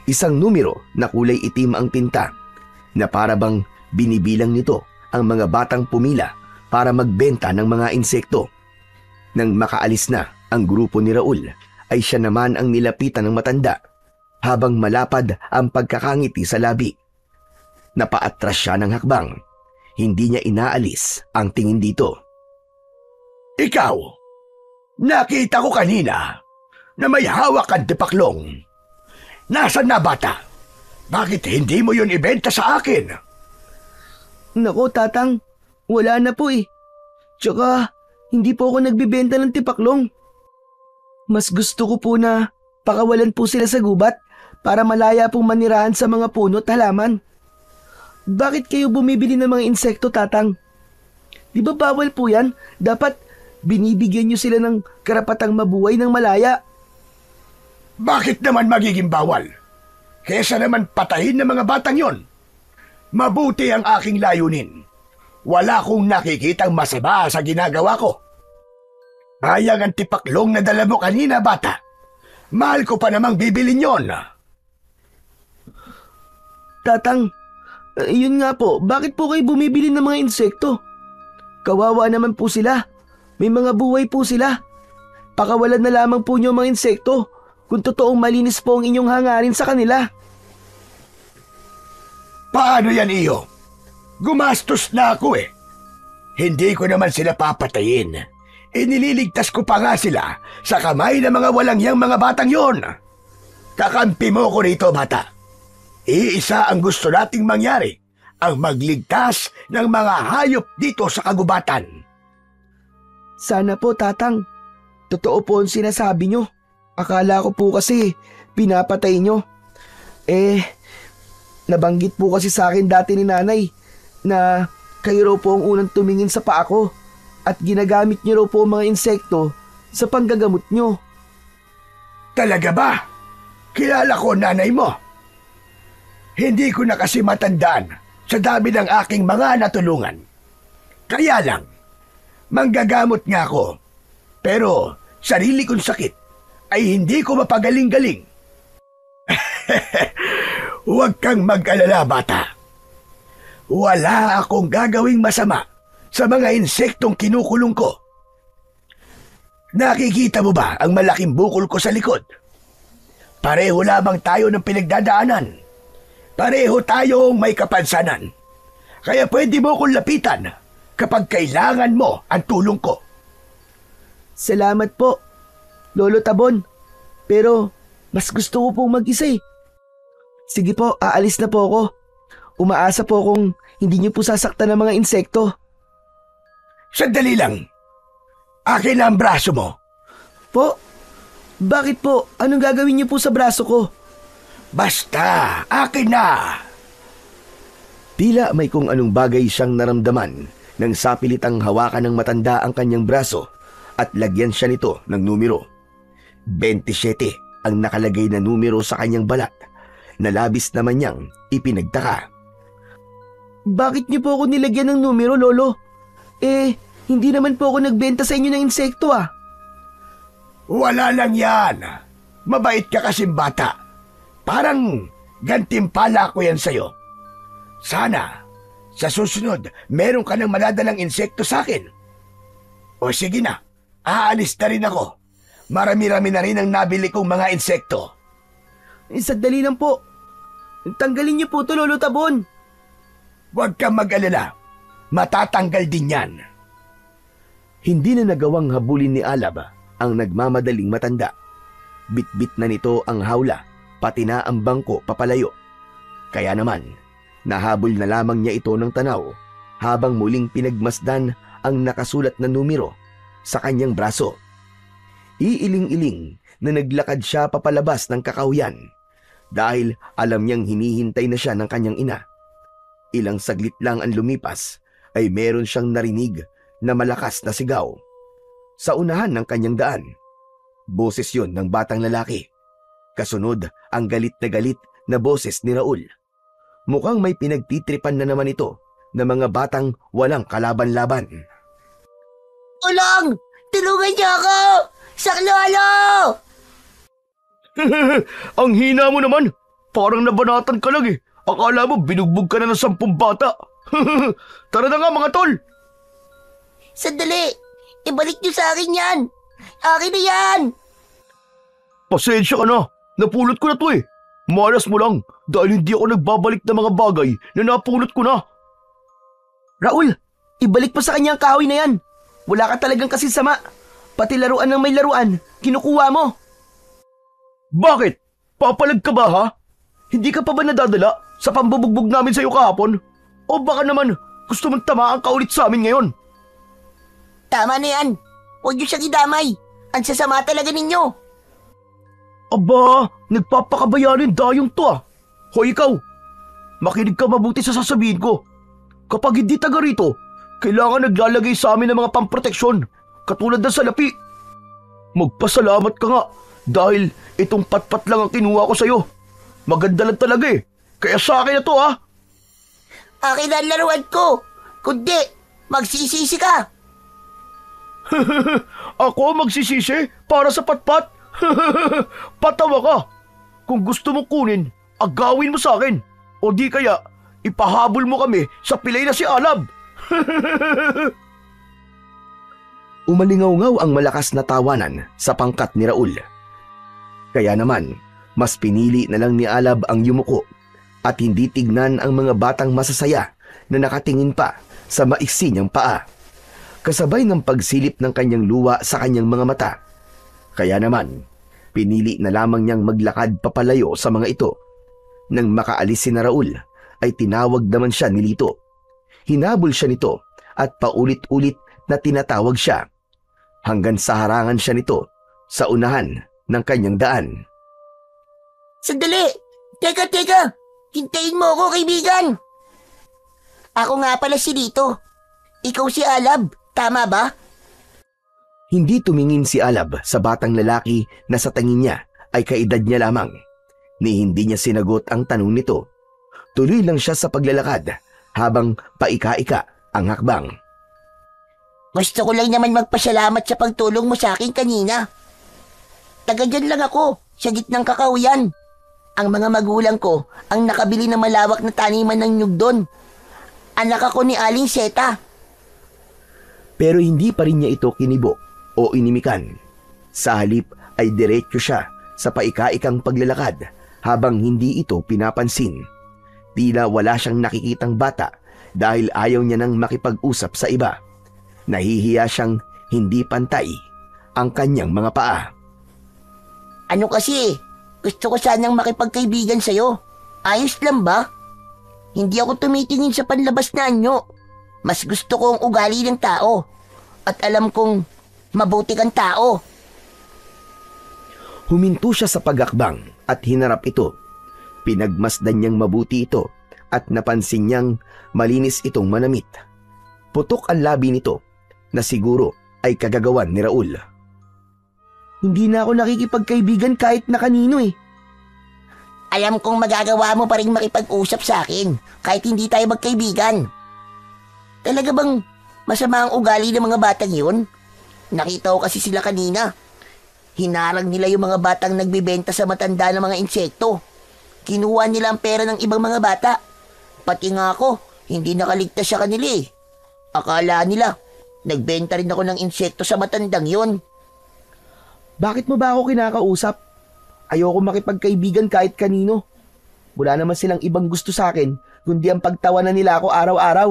Isang numero na kulay itim ang tinta, na parabang binibilang nito ang mga batang pumila para magbenta ng mga insekto. Nang makaalis na ang grupo ni Raul, ay siya naman ang nilapitan ng matanda habang malapad ang pagkakangiti sa labi. Napaatras siya ng hakbang. Hindi niya inaalis ang tingin dito. Ikaw, nakita ko kanina na may hawak kang tipaklong. Nasaan na, bata? Bakit hindi mo yun ibenta sa akin? Nako, Tatang. Wala na po eh. Tsaka, hindi po ako nagbibenta ng tipaklong. Mas gusto ko po na pakawalan po sila sa gubat para malaya pong manirahan sa mga puno at halaman. Bakit kayo bumibili ng mga insekto, Tatang? Di ba bawal po yan? Dapat binibigyan nyo sila ng karapatang mabuhay ng malaya. Bakit naman magiging bawal? Kesa naman patayin ng mga batang yon. Mabuti ang aking layunin. Wala akong nakikitang masama sa ginagawa ko. Sayang ang tipaklong na dala mo kanina, bata. Mahal ko pa namang bibilin yon. Tatang, yun nga po, bakit po kayo bumibili ng mga insekto? Kawawa naman po sila. May mga buhay po sila. Pakawalan na lamang po niyo mga insekto kung totoong malinis po ang inyong hangarin sa kanila. Paano yan, iyo? Gumastos na ako eh. Hindi ko naman sila papatayin. Inililigtas ko pa nga sila sa kamay ng mga walangyang mga batang yon. Kakampi mo ko rito, bata. Iisa ang gusto nating mangyari, ang magligtas ng mga hayop dito sa kagubatan. Sana po, Tatang. Totoo po ang sinasabi nyo. Akala ko po kasi pinapatay nyo. Nabanggit po kasi sa akin dati ni Nanay na kayo raw po ang unang tumingin sa paa ko at ginagamit nyo raw po ang mga insekto sa panggagamot nyo. Talaga ba? Kilala ko nanay mo. Hindi ko na kasi matandaan sa dami ng aking mga natulungan. Kaya lang, manggagamot nga ako. Pero sarili kong sakit ay hindi ko mapagaling-galing. Huwag kang mag-alala, bata. Wala akong gagawing masama sa mga insektong kinukulong ko. Nakikita mo ba ang malaking bukol ko sa likod? Pareho lamang tayo ng pinagdadaanan. Pareho tayong may kapansanan. Kaya pwede mo kong lapitan kapag kailangan mo ang tulong ko. Salamat po, Lolo Tabon. Pero mas gusto ko pong mag-isa eh. Sige po, aalis na po ako. Umaasa po kung hindi niyo po sasaktan ng mga insekto. Sandali lang. Akin na ang braso mo. Po? Bakit po? Anong gagawin niyo po sa braso ko? Basta, akin na. Tila may kung anong bagay siyang naramdaman nang sapilitang hawakan ng matanda ang kanyang braso at lagyan siya nito ng numero. 27 ang nakalagay na numero sa kanyang balat na labis naman niyang ipinagtaka. Bakit niyo po ako nilagyan ng numero, Lolo? Hindi naman po ako nagbenta sa inyo ng insekto ah. Wala lang yan. Mabait ka kasing bata. Parang gantimpala ko yan sa'yo. Sana, sa susunod, meron ka ng maladalang insekto sa akin. O sige na, aalis na rin ako. Marami-rami na rin ang nabili kong mga insekto. Sandali lang po. Tanggalin niyo po ito, Lolo Tabon. Huwag kang mag-alala. Matatanggal din yan. Hindi na nagawang habulin ni Alab ang nagmamadaling matanda. Bit-bit na nito ang hawla, pati na ang bangko papalayo. Kaya naman, nahabol na lamang niya ito ng tanaw habang muling pinagmasdan ang nakasulat na numero sa kanyang braso. Iiling-iling na naglakad siya papalabas ng kakahuyan dahil alam niyang hinihintay na siya ng kanyang ina. Ilang saglit lang ang lumipas ay meron siyang narinig na malakas na sigaw. Sa unahan ng kanyang daan, boses yon ng batang lalaki. Kasunod ang galit na boses ni Raul. Mukhang may pinagtitripan na naman ito na mga batang walang kalaban-laban. Tulong! Tulungan niyo ako! Saklolo! Ang hina mo naman. Parang nabanatan ka lang eh. Akala mo binugbog ka na ng 10 bata. Tara na nga mga tol. Sandali! Ibalik niyo sa akin yan! Akin na yan! Pasensya ka na. Napulot ko na to eh. Malas mo lang dahil hindi ako nagbabalik ng mga bagay na napulot ko na. Raul, ibalik pa sa kanya ang kahoy na yan. Wala ka talagang kasi sama. Pati laruan ng may laruan, kinukuha mo. Bakit? Papalag ka ba ha? Hindi ka pa ba nadadala sa pambubugbog namin sa iyo kahapon? O baka naman gusto mong tamaan ka ulit sa amin ngayon? Tama na yan. Huwag niyo siyang idamay. Ang sasama talaga ninyo. Aba, nagpapakabayanin dayong to ah. Hoy ikaw, makinig ka mabuti sa sasabihin ko. Kapag hindi taga rito, kailangan naglalagay sa amin ng mga pamproteksyon, katulad ng salapi. Magpasalamat ka nga dahil itong patpat lang ang kinuha ko sa'yo. Maganda lang talaga eh, kaya sa akin na to ah. Akin ang laruan ko. Kundi, magsisisi ka. Ako magsisisi para sa patpat? Patawa ka. Kung gusto mo kunin, agawin mo sa akin. O di kaya, ipahabol mo kami sa pilay na si Alab. Umalingaw-ngaw ang malakas na tawanan sa pangkat ni Raul. Kaya naman, mas pinili na lang ni Alab ang yumuko at hindi tignan ang mga batang masasaya na nakatingin pa sa maiksi niyang paa. Kasabay ng pagsilip ng kanyang luwa sa kanyang mga mata. Kaya naman, pinili na lamang niyang maglakad papalayo sa mga ito. Nang makaalis si Raul, ay tinawag naman siya ni Lito. Hinabol siya nito at paulit-ulit na tinatawag siya hanggang sa harangan siya nito sa unahan ng kanyang daan. Sandali! Teka! Hintayin mo ako, kaibigan! Ako nga pala si Lito. Ikaw si Alab, tama ba? Hindi tumingin si Alab sa batang lalaki na sa tingin niya ay kaedad niya lamang. Ni hindi niya sinagot ang tanong nito. Tuloy lang siya sa paglalakad habang paika-ika ang hakbang. Gusto ko lang naman magpasalamat sa pagtulong mo sa akin kanina. Taga dyan lang ako, sa gitnang kakahuyan. Ang mga magulang ko ang nakabili ng malawak na taniman ng nyug doon. Anak ako ni Aling Seta. Pero hindi pa rin niya ito kinibo o inimikan. Sa halip ay diretso siya sa paika-ikang paglalakad habang hindi ito pinapansin. Tila wala siyang nakikitang bata dahil ayaw niya nang makipag-usap sa iba. Nahihiya siyang hindi pantay ang kanyang mga paa. Ano kasi? Gusto ko sanang makipagkaibigan sa'yo. Ayos lang ba? Hindi ako tumitingin sa panlabas na anyo. Mas gusto ko ang ugali ng tao. At alam kong mabuti kang tao. Huminto siya sa pagakbang at hinarap ito. Pinagmasdan niyang mabuti ito at napansin niyang malinis itong manamit. Putok ang labi nito na siguro ay kagagawan ni Raul. Hindi na ako nakikipagkaibigan kahit na kanino eh. Alam kong magagawa mo pa rin makipag-usap sa akin kahit hindi tayo magkaibigan. Talaga bang masama ang ugali ng mga batang yun? Nakita ko kasi sila kanina. Hinarang nila yung mga batang nagbibenta sa matanda ng mga insekto. Kinuha nila ang pera ng ibang mga bata. Pati nga ako, hindi nakaligtas sa kanila eh. Akala nila, nagbenta rin ako ng insekto sa matandang yun. Bakit mo ba ako kinakausap? Ayoko makipagkaibigan kahit kanino. Wala naman silang ibang gusto sa akin, kundi ang pagtawanan nila ako araw-araw.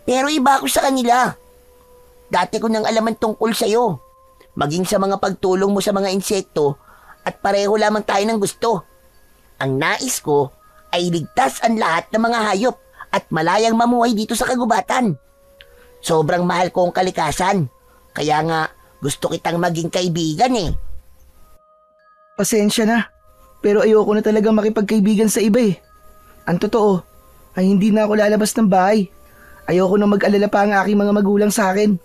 Pero iba ako sa kanila. Dati ko nang alaman tungkol sa'yo. Maging sa mga pagtulong mo sa mga insekto at pareho lamang tayo ng gusto. Ang nais ko ay ligtas ang lahat ng mga hayop at malayang mamuhay dito sa kagubatan. Sobrang mahal ko ang kalikasan. Kaya nga gusto kitang maging kaibigan eh. Pasensya na, pero ayoko na talaga makipagkaibigan sa iba eh. Ang totoo ay hindi na ako lalabas ng bahay. Ayoko na mag-alala pa ang aking mga magulang sa akin.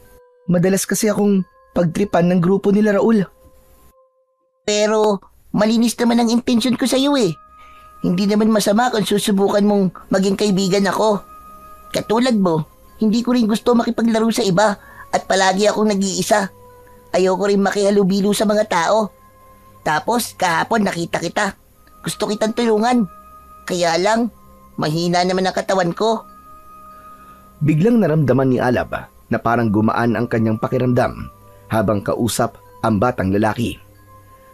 Madalas kasi akong pagtripan ng grupo nila Raul. Pero malinis naman ang intensyon ko sa iyo eh. Hindi naman masama kung susubukan mong maging kaibigan ako. Katulad mo, hindi ko rin gusto makipaglaro sa iba at palagi akong nag-iisa. Ayoko rin makihalubilo sa mga tao. Tapos kahapon nakita kita. Gusto kitang tulungan. Kaya lang, mahina naman ang katawan ko. Biglang naramdaman ni Alab na parang gumaan ang kanyang pakiramdam habang kausap ang batang lalaki.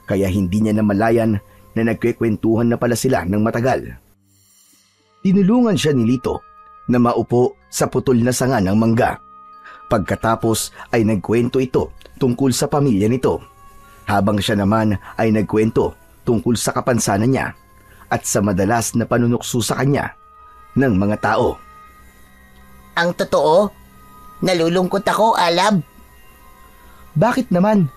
Kaya hindi niya namalayan na nagkwekwentuhan na pala sila ng matagal. Tinulungan siya ni Lito na maupo sa putol na sanga ng mangga. Pagkatapos ay nagkwento ito tungkol sa pamilya nito, habang siya naman ay nagkwento tungkol sa kapansanan niya at sa madalas na panunukso sa kanya ng mga tao. Ang totoo, nalulungkot ako, Alab. Bakit naman?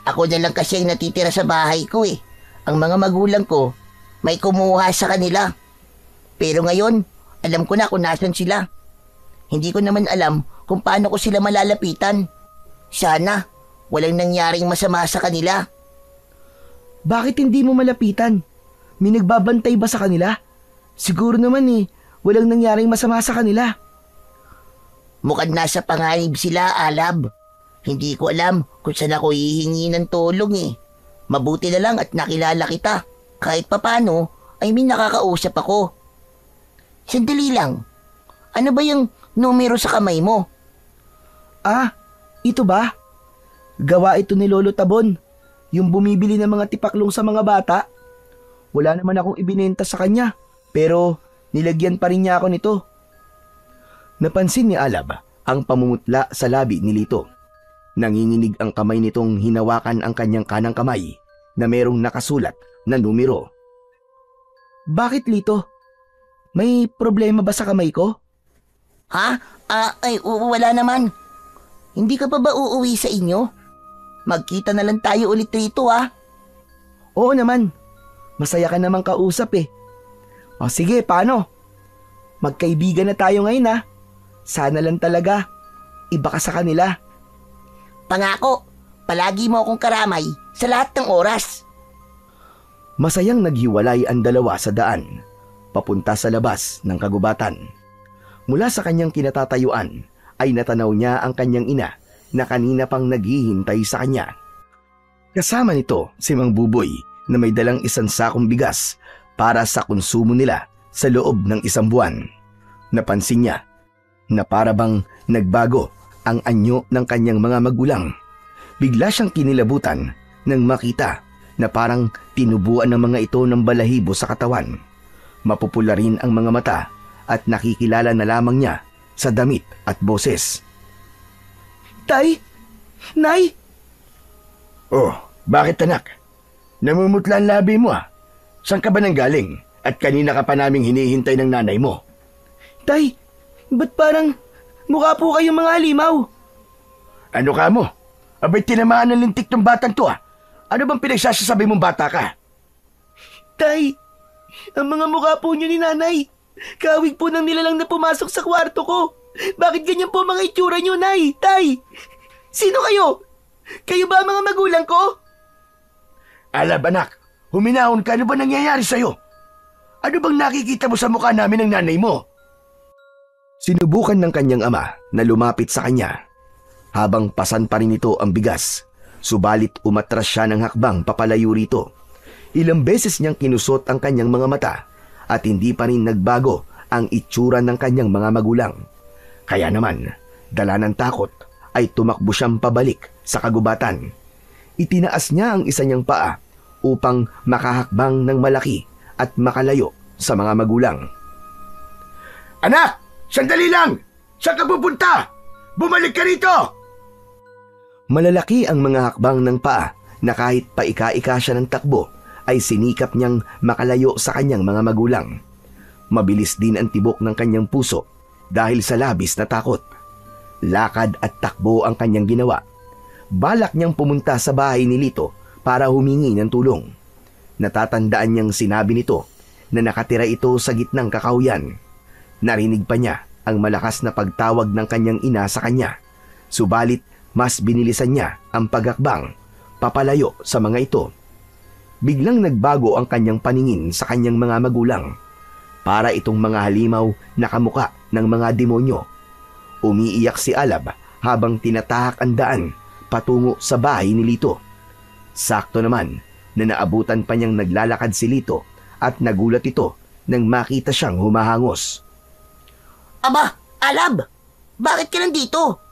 Ako na lang kasi ang natitira sa bahay ko eh. Ang mga magulang ko, may kumuha sa kanila. Pero ngayon, alam ko na kung nasan sila. Hindi ko naman alam kung paano ko sila malalapitan. Sana, walang nangyaring masama sa kanila. Bakit hindi mo malapitan? May nagbabantay ba sa kanila? Siguro naman eh, walang nangyaring masama sa kanila. Mukhang nasa panganib sila, Alab. Hindi ko alam kung saan ako hihingi ng tulong eh. Mabuti na lang at nakilala kita. Kahit papano, ay may nakakausap ako. Sandali lang. Ano ba yung numero sa kamay mo? Ah, ito ba? Gawa ito ni Lolo Tabon. Yung bumibili ng mga tipaklong sa mga bata. Wala naman akong ibinenta sa kanya. Pero nilagyan pa rin niya ako nito. Napansin ni Alab ang pamumutla sa labi ni Lito. Nanginginig ang kamay nitong hinawakan ang kanyang kanang kamay na merong nakasulat na numero. Bakit, Lito? May problema ba sa kamay ko? Ha? Wala naman. Hindi ka pa ba uuwi sa inyo? Magkita na lang tayo ulit rito ah. Oo naman. Masaya ka namang kausap eh. O sige, paano? Magkaibigan na tayo ngayon ah. Sana lang talaga. Iba ka sa kanila. Pangako, palagi mo akong karamay sa lahat ng oras. Masayang naghiwalay ang dalawa sa daan, papunta sa labas ng kagubatan. Mula sa kanyang kinatatayuan ay natanaw niya ang kanyang ina na kanina pang naghihintay sa kanya. Kasama nito si Mang Buboy na may dalang isang sakong bigas para sa konsumo nila sa loob ng isang buwan. Napansin niya na para bang nagbago ang anyo ng kanyang mga magulang. Bigla siyang kinilabutan nang makita na parang tinubuan ng mga ito ng balahibo sa katawan. Mapupula rin ang mga mata at nakikilala na lamang niya sa damit at boses. Tay! Nay! Oh, bakit anak? Namumutla ang labi mo ah. Saan ka ba nang galing? At kanina ka pa naming hinihintay ng nanay mo. Tay! Ba't parang mukha po kayong mga halimaw? Ano ka mo? Abay tinamaan ng lintik ng batang to ah. Ano bang pinagsasasabi mong bata ka? Tay! Ang mga mukha po niyo ni nanay. Kawig po ng nilalang na pumasok sa kwarto ko. Bakit ganyan po mga itsura niyo, nay? Tay! Sino kayo? Kayo ba ang mga magulang ko? Alab anak, huminahon ka. Ano ba nangyayari sa'yo? Ano bang nakikita mo sa mukha namin ng nanay mo? Sinubukan ng kanyang ama na lumapit sa kanya. Habang pasan pa rin ito ang bigas, subalit umatras siya ng hakbang papalayo rito. Ilang beses niyang kinusot ang kanyang mga mata at hindi pa rin nagbago ang itsura ng kanyang mga magulang. Kaya naman, dala ng takot ay tumakbo siyang pabalik sa kagubatan. Itinaas niya ang isa niyang paa upang makahakbang ng malaki at makalayo sa mga magulang. Anak! Sandali lang! Saan ka pupunta? Bumalik ka rito! Malalaki ang mga hakbang ng paa na kahit paika-ika siya ng takbo ay sinikap niyang makalayo sa kanyang mga magulang. Mabilis din ang tibok ng kanyang puso dahil sa labis na takot. Lakad at takbo ang kanyang ginawa. Balak niyang pumunta sa bahay ni Lito para humingi ng tulong. Natatandaan niyang sinabi nito na nakatira ito sa gitnang kakahuyan. Narinig pa niya ang malakas na pagtawag ng kanyang ina sa kanya. Subalit mas binilisan niya ang paghakbang papalayo sa mga ito. Biglang nagbago ang kanyang paningin sa kanyang mga magulang. Para itong mga halimaw na kamuka ng mga demonyo. Umiiyak si Alab habang tinatahak ang daan patungo sa bahay ni Lito. Sakto naman na naabutan pa niyang naglalakad si Lito at nagulat ito nang makita siyang humahangos. Aba, Alab! Bakit ka nandito?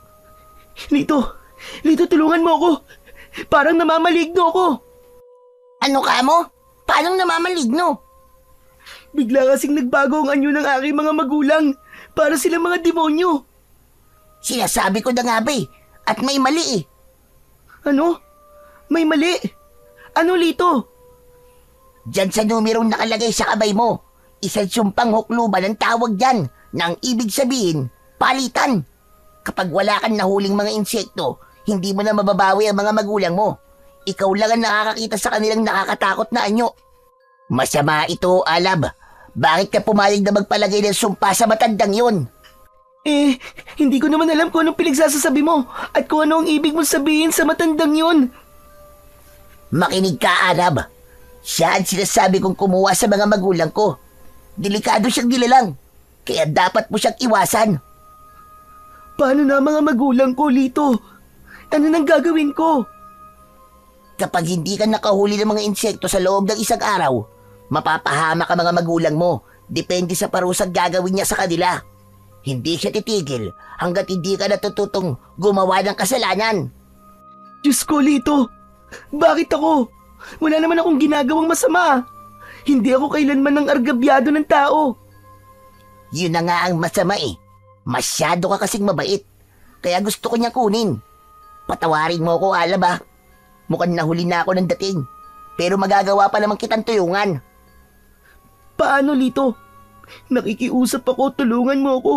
Lito, tulungan mo ako. Parang namamaligno ako. Ano ka mo? Paano namamaligno? Bigla kasing nagbago ang anyo ng aking mga magulang. Para silang mga demonyo. Sinasabi ko na nga ba eh. At may mali eh. Ano? May mali? Ano, Lito? Diyan sa numerong nakalagay sa kamay mo. Isang sumpang hukluban ang tawag dyan. Na ang ibig sabihin, palitan. Kapag wala kang nahuling mga insekto, hindi mo na mababawi ang mga magulang mo. Ikaw lang ang nakakakita sa kanilang nakakatakot na anyo. Masama ito, Alab. Bakit ka pumayag na magpalagay ng sumpa sa matandang yun? Hindi ko naman alam kung anong pinagsasasabi mo at kung ano ang ibig mong sabihin sa matandang yun. Makinig ka, Alab. Siya ang sinasabi kong kumuha sa mga magulang ko. Delikado siyang nilalang, kaya dapat mo siyang iwasan. Paano na mga magulang ko, Lito? Ano nang gagawin ko? Kapag hindi ka nakahuli ng mga insekto sa loob ng isang araw, mapapahama ka mga magulang mo. Depende sa parusang gagawin niya sa kanila. Hindi siya titigil hanggat hindi ka natututong gumawa ng kasalanan. Diyos ko, Lito. Bakit ako? Wala naman akong ginagawang masama. Hindi ako kailanman ng argabyado ng tao. Yun na nga ang masama eh. Masyado ka kasing mabait. Kaya gusto ko niya kunin. Patawarin mo ko, Alab ah. Mukhang nahuli na ako ng dating. Pero magagawa pa naman kitang tuyungan. Paano, Lito? Nakikiusap ako, tulungan mo ako.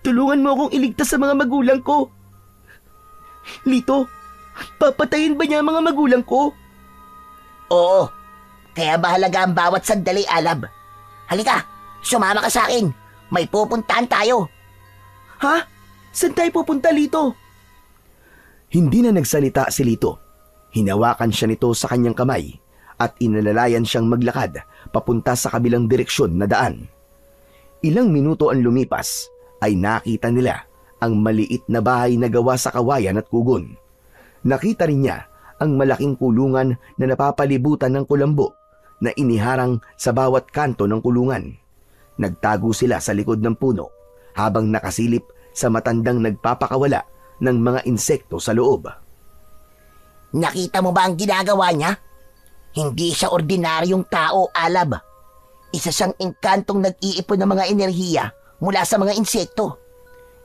Tulungan mo akong iligtas sa mga magulang ko. Lito, papatayin ba niya ang mga magulang ko? Oo, kaya mahalaga ang bawat sandali, Alab. Halika, sumama ka sa akin. May pupuntahan tayo. Ha? Saan tayo pupunta, Lito? Hindi na nagsalita si Lito. Hinawakan siya nito sa kanyang kamay at inalalayan siyang maglakad papunta sa kabilang direksyon na daan. Ilang minuto ang lumipas ay nakita nila ang maliit na bahay na gawa sa kawayan at kugon. Nakita rin niya ang malaking kulungan na napapalibutan ng kulambo na iniharang sa bawat kanto ng kulungan. Nagtago sila sa likod ng puno habang nakasilip sa matandang nagpapakawala ng mga insekto sa loob. Nakita mo ba ang ginagawa niya? Hindi siya ordinaryong tao, Alab. Isa siyang engkantong nag-iipon ng mga enerhiya mula sa mga insekto.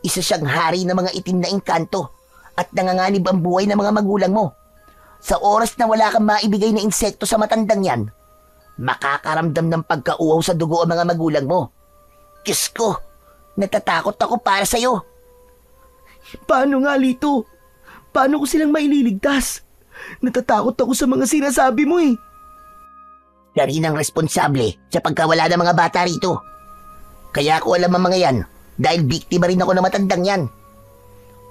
Isa siyang hari ng mga itim na engkanto at nanganganib ang buhay ng mga magulang mo. Sa oras na wala kang maibigay na insekto sa matandang yan, makakaramdam ng pagkauhaw sa dugo ang mga magulang mo. Diyos ko, natatakot ako para sa'yo. Paano nga, Lito? Paano ko silang maililigtas? Natatakot ako sa mga sinasabi mo eh. Siya rin ang responsable sa pagkawala ng mga bata rito. Kaya ako alam ang mga yan dahil biktima rin ako ng matandang yan.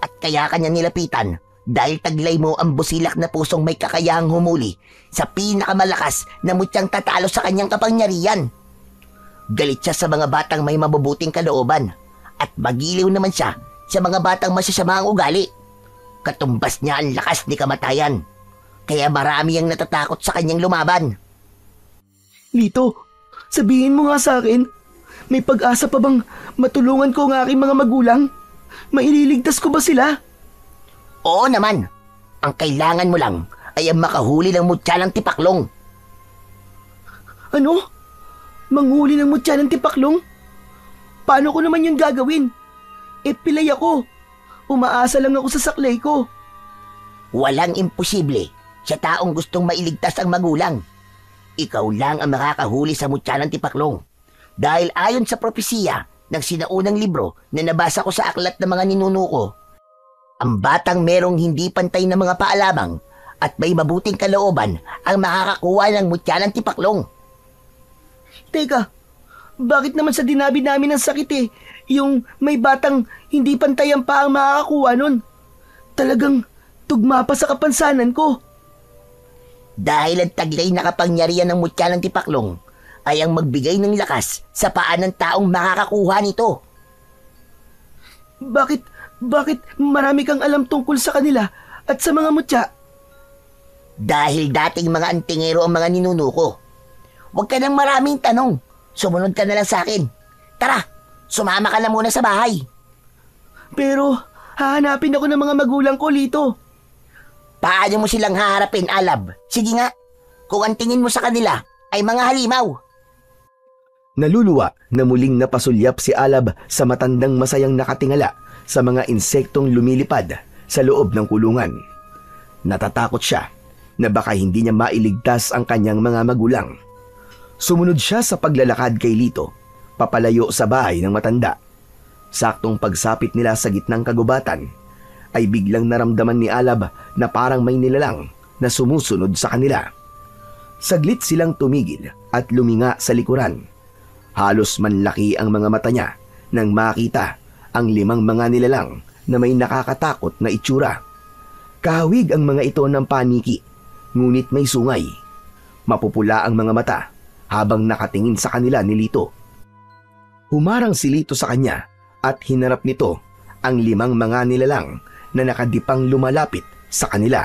At kaya kanya nilapitan dahil taglay mo ang busilak na pusong may kakayahang humuli sa pinakamalakas na mutyang tatalo sa kanyang kapangyarihan. Galit siya sa mga batang may mabubuting kalooban at magiliw naman siya sa mga batang masasama ang ugali. Katumbas niya ang lakas ni kamatayan. Kaya marami ang natatakot sa kanyang lumaban. Lito, sabihin mo nga sa akin, may pag-asa pa bang matulungan ko ang aking mga magulang? Maililigtas ko ba sila? Oo naman. Ang kailangan mo lang ay ang makahuli ng mutya ng tipaklong. Ano? Manghuli ng mutya ng tipaklong? Paano ko naman yung gagawin? Pilay ako. Umaasa lang ako sa saklay ko. Walang imposible sa taong gustong mailigtas ang magulang. Ikaw lang ang makakahuli sa mutya ng tipaklong. Dahil ayon sa propesiya ng sinaunang libro na nabasa ko sa aklat ng mga ninuno ko, ang batang merong hindi pantay na mga paalabang at may mabuting kalooban ang makakakuha ng mutya ng tipaklong. Teka, bakit naman sa dinabi namin ng sakit yung may batang hindi pantay ang pa ang makakakuha nun? Talagang tugma pa sa kapansanan ko. Dahil ang taglay na kapangyarihan ng mutya ng tipaklong ay ang magbigay ng lakas sa paa ng taong makakakuha nito. Bakit marami kang alam tungkol sa kanila at sa mga mutya? Dahil dating mga antingero ang mga ninuno ko. Huwag ka ng maraming tanong. Sumunod ka na lang sa akin. Tara, sumama ka na muna sa bahay. Pero hahanapin ako ng mga magulang ko, Lito. Paano mo silang haharapin, Alab? Sige nga, kung ang tingin mo sa kanila ay mga halimaw. Naluluwa na muling napasulyap si Alab sa matandang masayang nakatingala sa mga insektong lumilipad sa loob ng kulungan. Natatakot siya na baka hindi niya mailigtas ang kanyang mga magulang. Sumunod siya sa paglalakad kay Lito, papalayo sa bahay ng matanda. Saktong pagsapit nila sa gitnang kagubatan, ay biglang naramdaman ni Alab na parang may nilalang na sumusunod sa kanila. Saglit silang tumigil at luminga sa likuran. Halos manlaki ang mga mata niya nang makita ang 5 mga nilalang na may nakakatakot na itsura. Kahawig ang mga ito ng paniki, ngunit may sungay. Mapupula ang mga mata habang nakatingin sa kanila ni Lito. Humarang si Lito sa kanya at hinarap nito ang 5 mga nilalang na nakadipang lumalapit sa kanila.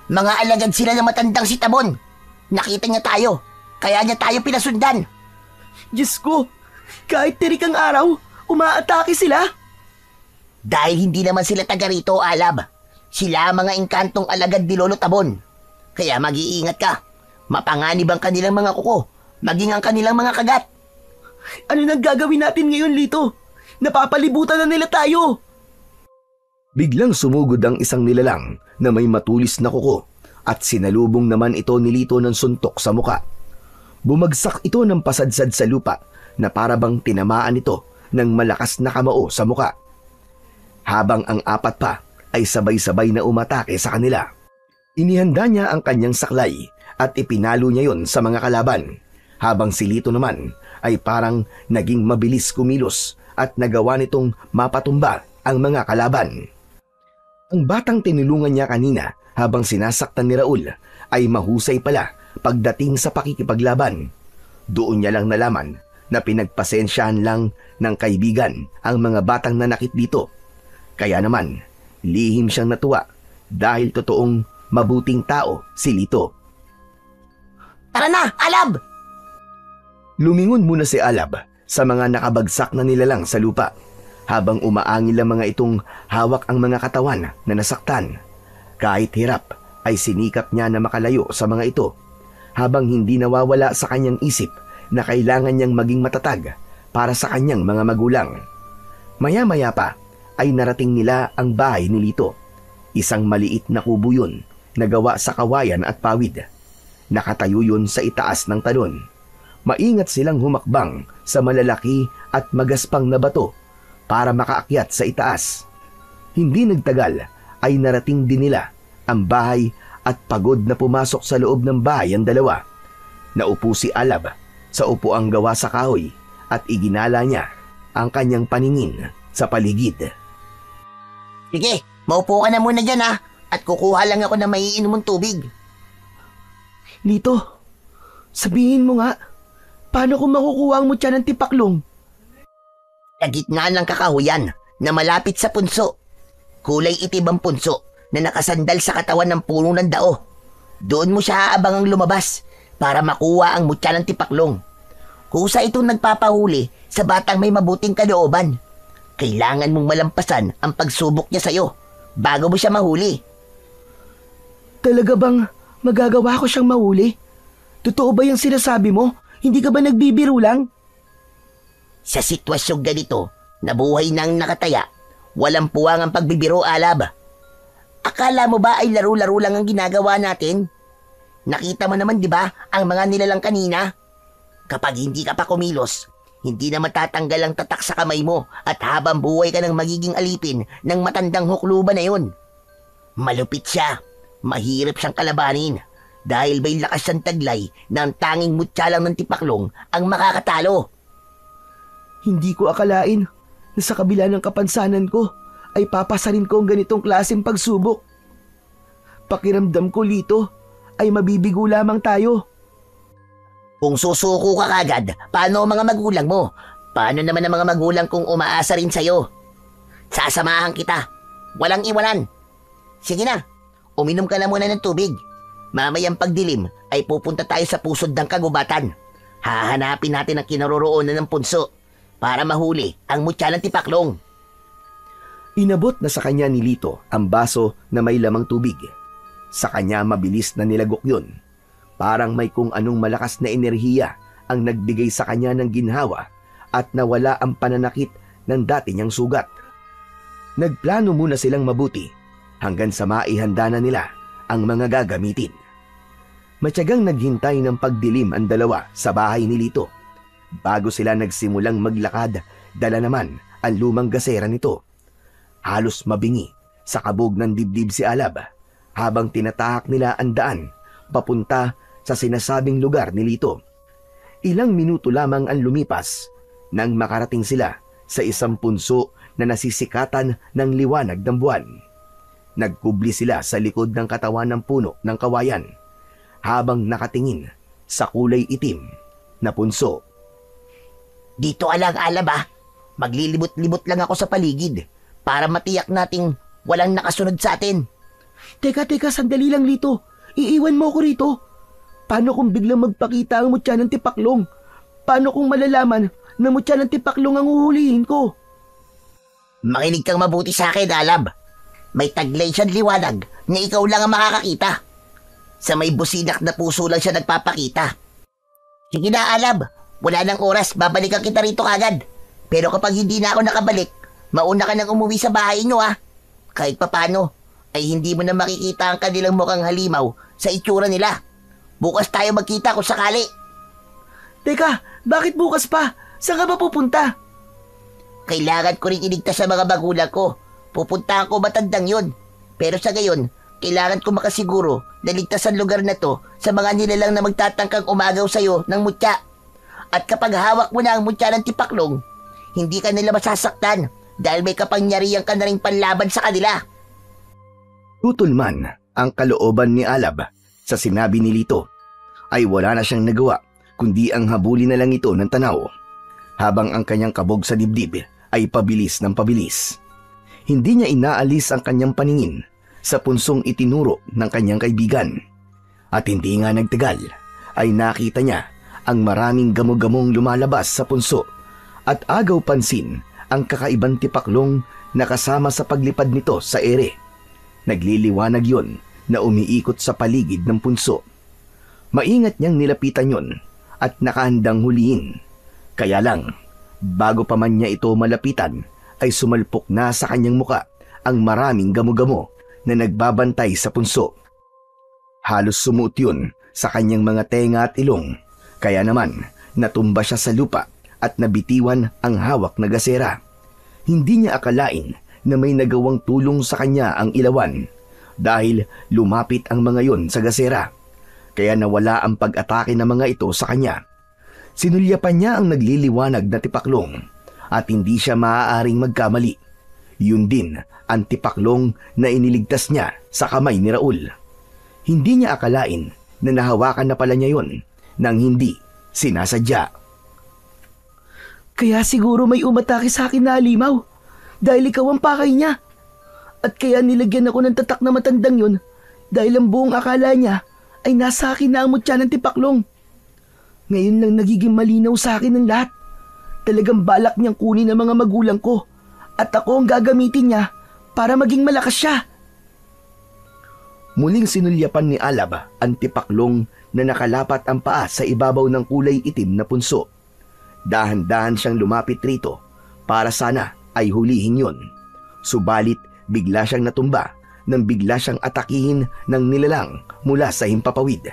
Mga alagad sila ng matandang si Tabon. Nakita niya tayo, kaya niya tayo pinasundan. Diyos ko, kahit tirik ang araw, umaatake sila. Dahil hindi naman sila taga rito, Alab. Sila ang mga engkantong alagad ni Lolo Tabon. Kaya mag-iingat ka. Mapanganib ang kanilang mga kuko, maging ang kanilang mga kagat. Ano nang gagawin natin ngayon, Lito? Napapalibutan na nila tayo. Biglang sumugod ang isang nilalang na may matulis na kuko at sinalubong naman ito ni Lito ng suntok sa muka. Bumagsak ito ng pasadsad sa lupa na parabang tinamaan ito ng malakas na kamao sa muka. Habang ang apat pa ay sabay-sabay na umatake sa kanila. Inihanda niya ang kanyang saklay at ipinalo niya yon sa mga kalaban, habang si Lito naman ay parang naging mabilis kumilos at nagawa nitong mapatumba ang mga kalaban. Ang batang tinulungan niya kanina habang sinasaktan ni Raul ay mahusay pala pagdating sa pakikipaglaban. Doon niya lang nalaman na pinagpasensyahan lang ng kaibigan ang mga batang nanakit dito. Kaya naman, lihim siyang natuwa dahil totoong mabuting tao si Lito. Tara na, Alab! Lumingon muna si Alab sa mga nakabagsak na nilalang sa lupa habang umaangil ang mga itong hawak ang mga katawan na nasaktan. Kahit hirap ay sinikap niya na makalayo sa mga ito habang hindi nawawala sa kanyang isip na kailangan niyang maging matatag para sa kanyang mga magulang. Maya-maya pa ay narating nila ang bahay ni Lito. Isang maliit na kubo yun na gawa sa kawayan at pawid. Nakatayo yun sa itaas ng talon. Maingat silang humakbang sa malalaki at magaspang na bato para makaakyat sa itaas. Hindi nagtagal ay narating din nila ang bahay at pagod na pumasok sa loob ng bahay ang dalawa. Naupo si Alab sa upuang gawa sa kahoy at iginala niya ang kanyang paningin sa paligid. Sige, maupo ka na muna dyan ha, at kukuha lang ako ng maiinom mong tubig. Lito, sabihin mo nga, paano kung makukuha ang mutya ng tipaklong? Sa gitna ng kakahuyan na malapit sa punso. Kulay itim ang punso na nakasandal sa katawan ng puno ng dao. Doon mo siya aabangang lumabas para makuha ang mutya ng tipaklong. Kusa itong nagpapahuli sa batang may mabuting kalooban. Kailangan mong malampasan ang pagsubok niya sa'yo bago mo siya mahuli. Talaga bang magagawa ko siyang mahuli? Totoo ba yung sinasabi mo? Hindi ka ba nagbibiro lang? Sa sitwasyong ganito, nabuhay nang nakataya, walang puwang ang pagbibiro, Alab. Akala mo ba ay laro-laro lang ang ginagawa natin? Nakita mo naman, di ba, ang mga nilalang kanina? Kapag hindi ka pa kumilos, hindi na matatanggal ang tatak sa kamay mo at habang buhay ka ng magiging alipin ng matandang hukluban na yun. Malupit siya. Mahirap siyang kalabanin dahil may lakas siyang taglay na ang tanging mutya lang ng tipaklong ang makakatalo. Hindi ko akalain na sa kabila ng kapansanan ko ay papasarin ko ang ganitong klaseng pagsubok. Pakiramdam ko, Lito, ay mabibigo lamang tayo. Kung susuko ka kagad, paano ang mga magulang mo? Paano naman ang mga magulang kung umaasa rin sa'yo? Sasamahan kita. Walang iwanan. Sige na, uminom ka na muna ng tubig. Mamayang pagdilim ay pupunta tayo sa pusod ng kagubatan. Hahanapin natin ang kinaroroonan ng punso para mahuli ang mutya ng tipaklong. Inabot na sa kanya ni Lito ang baso na may lamang tubig. Sa kanya mabilis na nilagok yun. Parang may kung anong malakas na enerhiya ang nagbigay sa kanya ng ginhawa at nawala ang pananakit ng dati niyang sugat. Nagplano muna silang mabuti hanggang sa maihanda na nila ang mga gagamitin. Matyagang naghintay ng pagdilim ang dalawa sa bahay ni Lito. Bago sila nagsimulang maglakad, dala naman ang lumang gasera nito. Halos mabingi sa kabog ng dibdib si Alab habang tinatahak nila ang daan papunta sa sinasabing lugar ni Lito. Ilang minuto lamang ang lumipas nang makarating sila sa isang punso na nasisikatan ng liwanag ng buwan. Nagkubli sila sa likod ng katawan ng puno ng kawayan habang nakatingin sa kulay itim na punso. Dito alang, Alab ah. Maglilibot-libot lang ako sa paligid para matiyak nating walang nakasunod sa atin. Teka, sandali lang, Lito. Iiwan mo ko rito. Paano kung biglang magpakita ang mutya ng tipaklong? Paano kung malalaman na mutya ng tipaklong ang uhulihin ko? Makinig kang mabuti sa akin, Alab. May taglay siyang liwanag na ikaw lang ang makakakita. Sa may businak na puso lang siya nagpapakita. Sige na, Alab. Wala nang oras, babalikan kita rito kagad. Pero kapag hindi na ako nakabalik, mauna ka nang umuwi sa bahay nyo ah. Kahit papano, ay hindi mo na makikita ang kanilang mukhang halimaw sa itsura nila. Bukas tayo magkita kung sakali. Teka, bakit bukas pa? Saan ka ba pupunta? Kailangan ko rin iligtas sa mga magulang ko. Pupuntahan ko matandang yun. Pero sa gayon, kailangan ko makasiguro na ligtas ang lugar na to sa mga nilalang na magtatangkang umagaw sa'yo ng mutya. At kapag hawak mo na ang mutya ng tipaklong, hindi ka nila masasaktan dahil may kapangyarihan ka na rin panlaban sa kanila. Tutulman ang kalooban ni Alab sa sinabi ni Lito ay wala na siyang nagawa kundi ang habulin na lang ito ng tanaw habang ang kanyang kabog sa dibdib ay pabilis ng pabilis. Hindi niya inaalis ang kanyang paningin sa punsong itinuro ng kanyang kaibigan. At hindi nga nagtagal ay nakita niya ang maraming gamo-gamong lumalabas sa punso at agaw pansin ang kakaibang tipaklong na kasama sa paglipad nito sa ere. Nagliliwanag yon na umiikot sa paligid ng punso. Maingat niyang nilapitan yon at nakahandang huliin. Kaya lang, bago pa man niya ito malapitan, ay sumalpok na sa kanyang muka ang maraming gamo-gamo na nagbabantay sa punso. Halos sumuot yun sa kanyang mga tenga at ilong, kaya naman natumba siya sa lupa at nabitiwan ang hawak na gasera. Hindi niya akalain na may nagawang tulong sa kanya ang ilawan dahil lumapit ang mga yon sa gasera, kaya nawala ang pag-atake ng mga ito sa kanya. Sinulyapan niya ang nagliliwanag na tipaklong at hindi siya maaaring magkamali. Yun din ang tipaklong na iniligtas niya sa kamay ni Raul. Hindi niya akalain na nahawakan na pala niya yon nang hindi sinasadya. Kaya siguro may umatake sa akin na halimaw dahil ikaw ang pakay niya. At kaya nilagyan ako ng tatak na matandang yun dahil ang buong akala niya ay nasa akin na ang mutya ng tipaklong. Ngayon lang nagiging malinaw sa akin ang lahat. Talagang balak niyang kunin ang mga magulang ko at ako ang gagamitin niya para maging malakas siya. Muling sinulyapan ni Alab ang tipaklong na nakalapat ang paa sa ibabaw ng kulay itim na punso. Dahan-dahan siyang lumapit rito para sana ay hulihin yon. Subalit bigla siyang natumba nang bigla siyang atakihin ng nilalang mula sa himpapawid.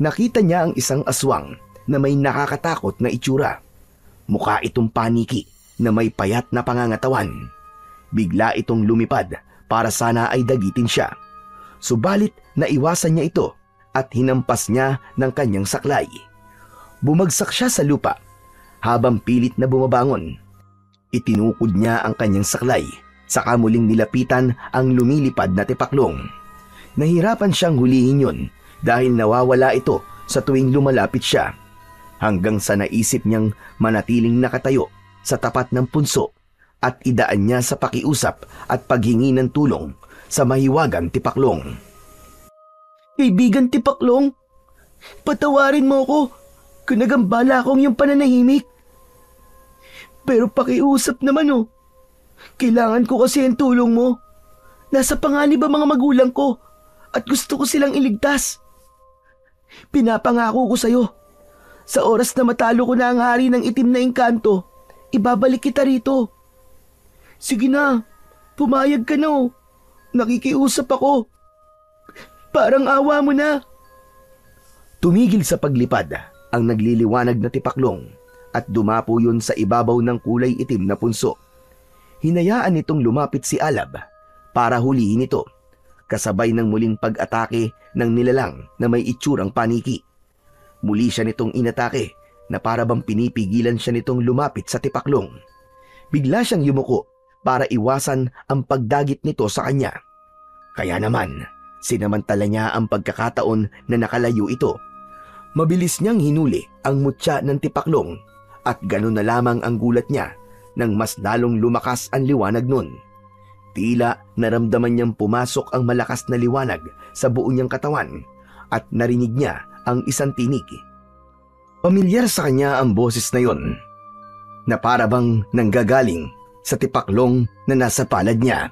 Nakita niya ang isang aswang na may nakakatakot na itsura. Mukha itong paniki na may payat na pangangatawan. Bigla itong lumipad para sana ay dagitin siya. Subalit naiwasan niya ito at hinampas niya ng kanyang saklay. Bumagsak siya sa lupa habang pilit na bumabangon. Itinukod niya ang kanyang saklay, saka muling nilapitan ang lumilipad na tipaklong. Nahirapan siyang hulihin yun dahil nawawala ito sa tuwing lumalapit siya, hanggang sa naisip niyang manatiling nakatayo sa tapat ng punso at idaan niya sa pakiusap at paghingi ng tulong sa mahiwagang tipaklong. Kaibigan tipaklong, patawarin mo ko kung nagambala akong yung pananahimik. Pero pakiusap naman oh. Kailangan ko kasi ang tulong mo. Nasa panganib ang mga magulang ko at gusto ko silang iligtas. Pinapangako ko sa'yo, sa oras na matalo ko na ang hari ng itim na engkanto, ibabalik kita rito. Sige na, pumayag ka na oh. Nakikiusap ako. Parang awa mo na. Tumigil sa paglipad ang nagliliwanag na tipaklong at dumapo yun sa ibabaw ng kulay itim na punso. Hinayaan nitong lumapit si Alab para hulihin ito, kasabay ng muling pag-atake ng nilalang na may itsurang paniki. Muli siya nitong inatake na para bang pinipigilan siya nitong lumapit sa tipaklong. Bigla siyang yumuko para iwasan ang pagdagit nito sa kanya. Kaya naman, sinamantala niya ang pagkakataon na nakalayo ito. Mabilis niyang hinuli ang mutya ng tipaklong at gano'n na lamang ang gulat niya nang mas lalong lumakas ang liwanag nun. Tila naramdaman niyang pumasok ang malakas na liwanag sa buo niyang katawan at narinig niya ang isang tinig. Pamilyar sa kanya ang boses na yon, na para bang nanggagaling sa tipaklong na nasa palad niya.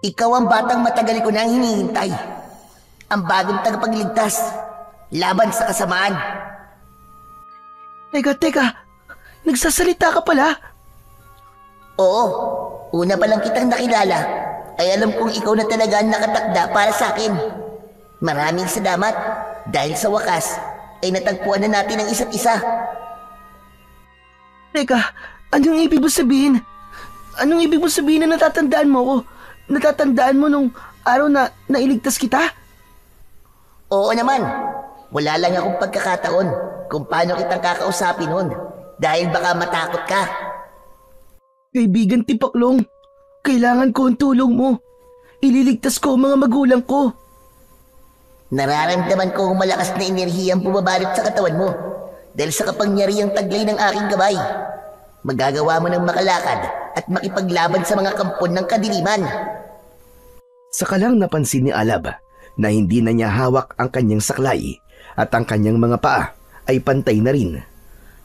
Ikaw ang batang matagal ko nang hinihintay. Ang bagong tagapagligtas laban sa kasamaan. Teka, nagsasalita ka pala? Oo, una pa lang kitang nakilala ay alam kong ikaw na talaga ang nakatakda para sa akin. Maraming salamat dahil sa wakas ay natagpuan na natin ang isa't isa. Teka, anong ibig mo sabihin? Anong ibig mo sabihin na natatandaan mo ko? Natatandaan mo nung araw na nailigtas kita? Oo naman. Wala lang akong pagkakataon kung paano kitang kakausapin nun dahil baka matakot ka. Kaibigan Tipaklong, kailangan ko ang tulong mo. Ililigtas ko ang mga magulang ko. Nararamdaman ko ang malakas na enerhiyang bumabalot sa katawan mo dahil sa kapangyarihang taglay ng aking gabay. Magagawa mo ng makalakad at makipaglaban sa mga kampon ng kadiliman. Saka lang napansin ni Alab na hindi na niya hawak ang kanyang saklay at ang kanyang mga paa ay pantay na rin.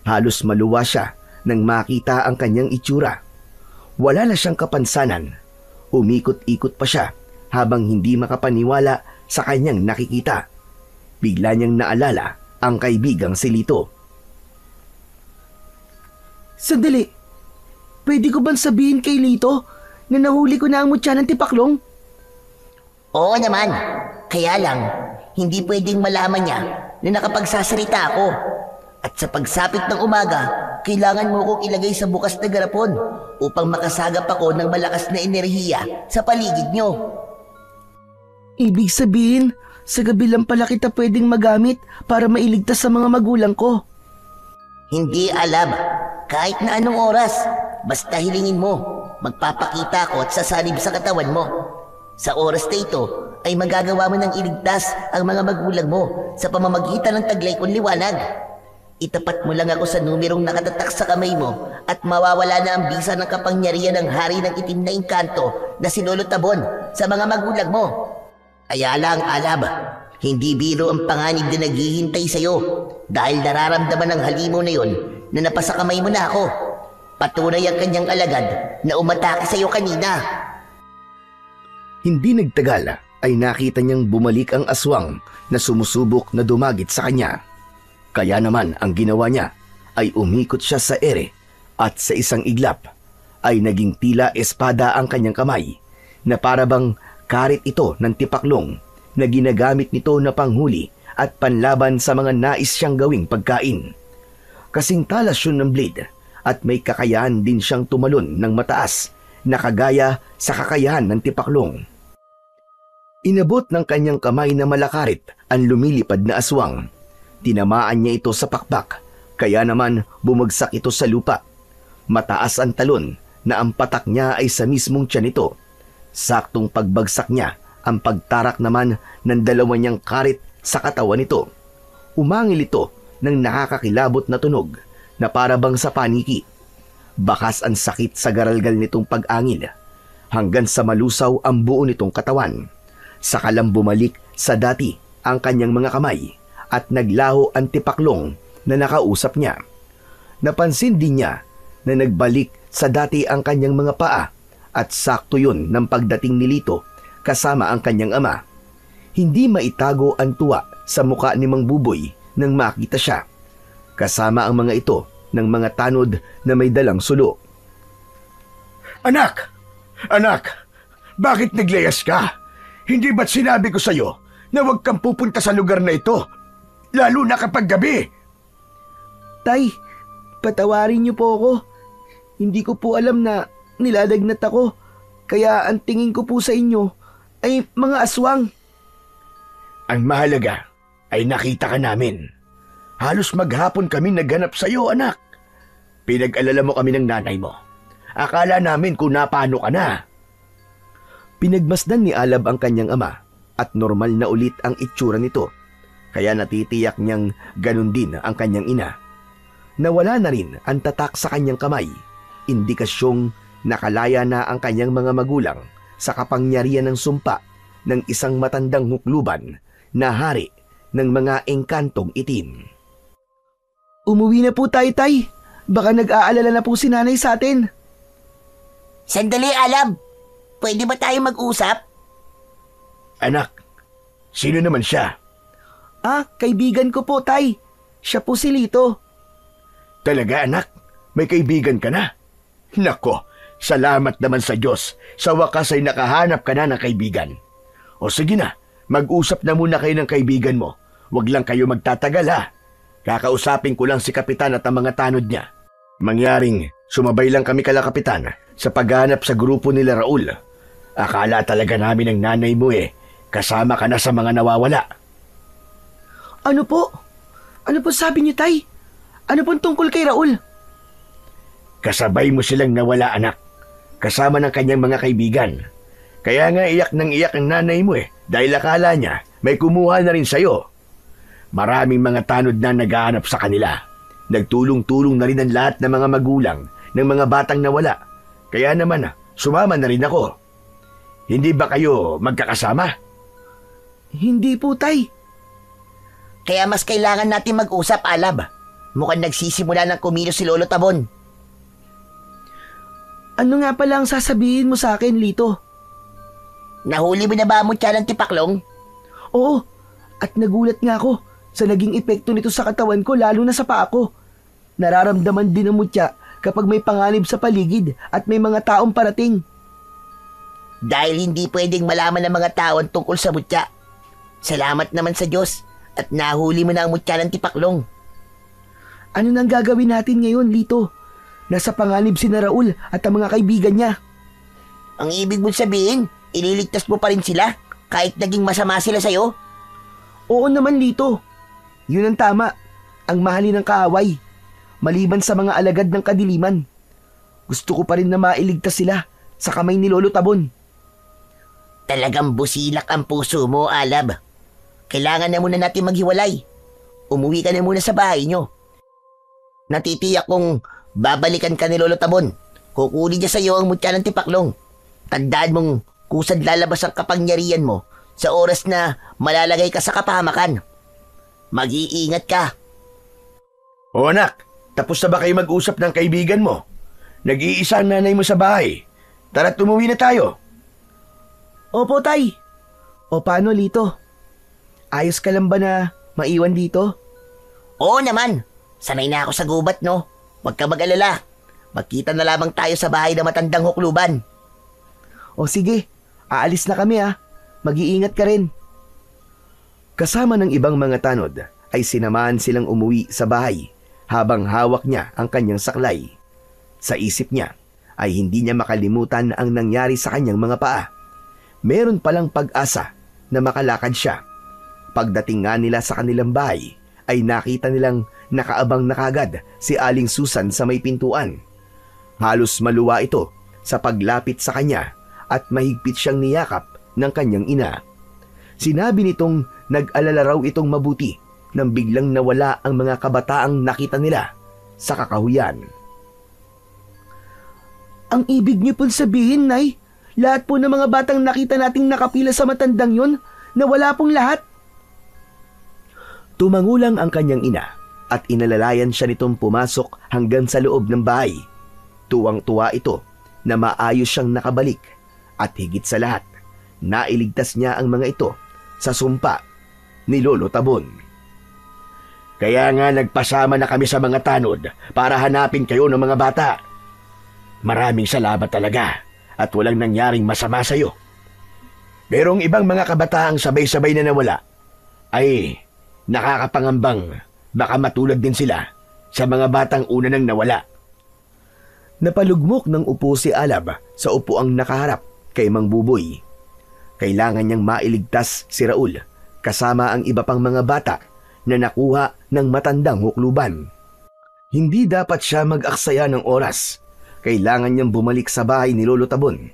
Halos maluwa siya nang makita ang kanyang itsura. Wala na siyang kapansanan. Umikot-ikot pa siya habang hindi makapaniwala sa kanyang nakikita. Bigla niyang naalala ang kaibigang si Lito. Sandali, pwede ko bang sabihin kay Lito na nahuli ko na ang mutya ng Tipaklong? Oo naman. Kaya lang, hindi pwedeng malaman niya na nakapagsasalita ako. At sa pagsapit ng umaga, kailangan mo kong ilagay sa bukas na garapon upang makasagap ako ng malakas na enerhiya sa paligid niyo. Ibig sabihin, sa gabi lang pala kita pwedeng magamit para mailigtas sa mga magulang ko. Hindi alam. Kahit na anong oras, basta hilingin mo, magpapakita ako at sasalib sa katawan mo. Sa oras na ito, ay magagawa mo ng iligtas ang mga magulang mo sa pamamagitan ng taglay kong liwanag. Itapat mo lang ako sa numerong nakatatak sa kamay mo at mawawala na ang bisa ng kapangyarihan ng hari ng itim na engkanto na sinulutabon sa mga magulang mo. Kaya lang, Alab, hindi biro ang panganib na naghihintay sa'yo dahil nararamdaman ng halimaw na yon na napasa kamay mo na ako. Patunay ang kanyang alagad na umatake sa'yo kanina. Hindi nagtagal ay nakita niyang bumalik ang aswang na sumusubok na dumagit sa kanya. Kaya naman ang ginawa niya ay umikot siya sa ere at sa isang iglap ay naging tila espada ang kanyang kamay na parabang karit ito ng Tipaklong na ginagamit nito na panghuli at panlaban sa mga nais siyang gawing pagkain. Kasing talas yun ng blade at may kakayahan din siyang tumalon ng mataas na kagaya sa kakayahan ng Tipaklong. Inabot ng kanyang kamay na malakarit ang lumilipad na aswang. Tinamaan niya ito sa pakpak, kaya naman bumagsak ito sa lupa. Mataas ang talon na ang patak niya ay sa mismong tiyan nito. Saktong pagbagsak niya ang pagtarak naman ng dalawa niyang karit sa katawan nito. Umangil ito ng nakakakilabot na tunog na parabang sa paniki. Bakas ang sakit sa garalgal nitong pag-angil hanggang sa malusaw ang buo nitong katawan. Saka lang bumalik sa dati ang kanyang mga kamay at naglaho ang Tipaklong na nakausap niya. Napansin din niya na nagbalik sa dati ang kanyang mga paa at sakto yun ng pagdating ni Lito kasama ang kanyang ama. Hindi maitago ang tuwa sa muka ni Mang Buboy nang makita siya. Kasama ang mga ito ng mga tanod na may dalang sulo. Anak! Anak! Bakit naglayas ka? Hindi ba't sinabi ko sa'yo na huwag kang pupunta sa lugar na ito? Lalo na kapag gabi. Tay, patawarin niyo po ako. Hindi ko po alam na nilalagnat ako. Kaya ang tingin ko po sa inyo ay mga aswang. Ang mahalaga ay nakita ka namin. Halos maghapon kami naghanap sa iyo, anak. Pinag-alala mo kami ng nanay mo. Akala namin kung napano ka na. Pinagmasdan ni Alab ang kanyang ama at normal na ulit ang itsura nito. Kaya natitiyak niyang ganun din ang kanyang ina. Nawala na rin ang tatak sa kanyang kamay, indikasyong nakalaya na ang kanyang mga magulang sa kapangyarihan ng sumpa ng isang matandang hukluban na hari ng mga engkantong itim. Umuwi na po tayo, Tay. Baka nag-aalala na po si nanay sa atin. Sandali, Alab. Pwede ba tayo mag-usap? Anak, sino naman siya? Kaibigan ko po, Tay. Siya po si Lito. Talaga, anak? May kaibigan ka na? Nako, salamat naman sa Diyos. Sa wakas ay nakahanap ka na ng kaibigan. O sige na, mag-usap na muna kayo ng kaibigan mo. Huwag lang kayo magtatagal ha. Kakausapin ko lang si Kapitan at ang mga tanod niya. Mangyaring sumabay lang kami kala Kapitan sa paghanap sa grupo nila Raul. Akala talaga namin ang nanay mo kasama ka na sa mga nawawala. Ano po? Ano po sabi niyo, Tay? Ano pong tungkol kay Raul? Kasabay mo silang nawala, anak. Kasama ng kanyang mga kaibigan. Kaya nga iyak ng iyak ang nanay mo dahil akala niya may kumuha na rin sa'yo. Maraming mga tanod na naghahanap sa kanila. Nagtulong-tulong na rin ang lahat ng mga magulang ng mga batang nawala. Kaya naman, sumama na rin ako. Hindi ba kayo magkakasama? Hindi po, Tay. Kaya mas kailangan natin mag-usap, Alab. Mukhang nagsisimula ng kumilos si Lolo Tabon. Ano nga pala ang sasabihin mo sa akin, Lito? Nahuli mo na ba ang mutya ng tipaklong? Oo, at nagulat nga ako sa naging epekto nito sa katawan ko, lalo na sa paa ko. Nararamdaman din ang mutya kapag may panganib sa paligid at may mga taong parating. Dahil hindi pwedeng malaman ng mga tao tungkol sa mutya. Salamat naman sa Diyos at nahuli mo na ang mutya ng tipaklong. Ano nang gagawin natin ngayon, Lito? Nasa panganib si na Raul at ang mga kaibigan niya. Ang ibig mong sabihin, ililigtas mo pa rin sila kahit naging masama sila sa'yo? Oo naman, Lito. Yun ang tama. Ang mahalin ng kaaway. Maliban sa mga alagad ng kadiliman. Gusto ko pa rin na mailigtas sila sa kamay ni Lolo Tabon. Talagang busilak ang puso mo, Alab. Kailangan na muna natin maghiwalay. Umuwi ka na muna sa bahay nyo. Natitiyak kong babalikan ka ni Lolo Tabon. Kukunin niya sa iyo ang mutya ng tipaklong. Tandaan mong kusad lalabas ang kapangyarihan mo sa oras na malalagay ka sa kapahamakan. Mag-iingat ka. O anak, tapos na ba kayo mag-usap ng kaibigan mo? Nag-iisa ang nanay mo sa bahay. Tara't umuwi na tayo. Opo, Tay. O paano, Lito? Ayos ka lang ba na maiwan dito? Oo naman. Sanay na ako sa gubat, no? Huwag ka mag-alala. Magkita na lamang tayo sa bahay ng matandang hukluban. O sige, aalis na kami Mag-iingat ka rin. Kasama ng ibang mga tanod ay sinamahan silang umuwi sa bahay habang hawak niya ang kanyang saklay. Sa isip niya ay hindi niya makalimutan ang nangyari sa kanyang mga paa. Meron palang pag-asa na makalakad siya. Pagdating nga nila sa kanilang bahay ay nakita nilang nakaabang na kagad si Aling Susan sa may pintuan. Halos maluwa ito sa paglapit sa kanya at mahigpit siyang niyakap ng kanyang ina. Sinabi nitong nag-alala raw itong mabuti nang biglang nawala ang mga kabataang nakita nila sa kakahuyan. Ang ibig niyo pong sabihin, Nay, lahat po ng mga batang nakita nating nakapila sa matandang yon, nawala pong lahat? Tumangulang ang kanyang ina at inalalayan siya nitong pumasok hanggang sa loob ng bahay. Tuwang-tuwa ito na maayos siyang nakabalik at higit sa lahat, nailigtas niya ang mga ito sa sumpa ni Lolo Tabon. Kaya nga nagpasama na kami sa mga tanod para hanapin kayo ng mga bata. Maraming salamat talaga at walang nangyaring masama sa iyo. Merong ibang mga kabataang sabay-sabay na nawala ay nakakapangambang baka matulad din sila sa mga batang una nang nawala. Napalugmok ng upo si Alab sa upuang nakaharap kay Mang Buboy. Kailangan niyang mailigtas si Raul kasama ang iba pang mga bata na nakuha ng matandang hukluban. Hindi dapat siya mag-aksaya ng oras. Kailangan niyang bumalik sa bahay ni Lolo Tabon.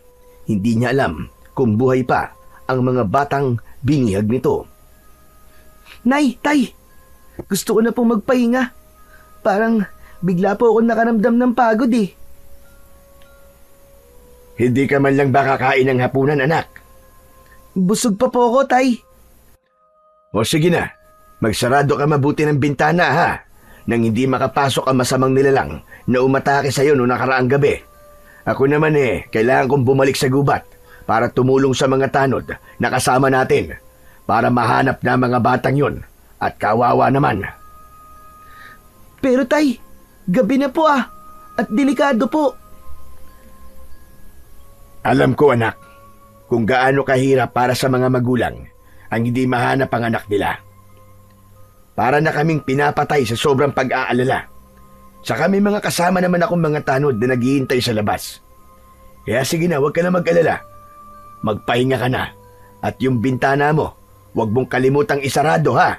Hindi niya alam kung buhay pa ang mga batang binihag nito. Nay, Tay, gusto ko na pong magpahinga. Parang bigla po ako nakaramdam ng pagod Hindi ka man lang ba kakain ng hapunan, anak? Busog pa po ako, Tay. O sige na, magsarado ka mabuti ng bintana ha, nang hindi makapasok ang masamang nilalang na umatake sa'yo noong nakaraang gabi. Ako naman kailangan kong bumalik sa gubat para tumulong sa mga tanod na kasama natin para mahanap na mga batang yon at kawawa naman. Pero Tay, gabi na po at delikado po. Alam ko anak, kung gaano kahirap para sa mga magulang ang hindi mahanap ang anak nila. Para na kaming pinapatay sa sobrang pag-aalala. Tsaka may mga kasama naman akong mga tanod na naghihintay sa labas. Kaya sige na, huwag ka na mag-alala. Magpahinga ka na. At yung bintana mo, huwag mong kalimutang isarado ha.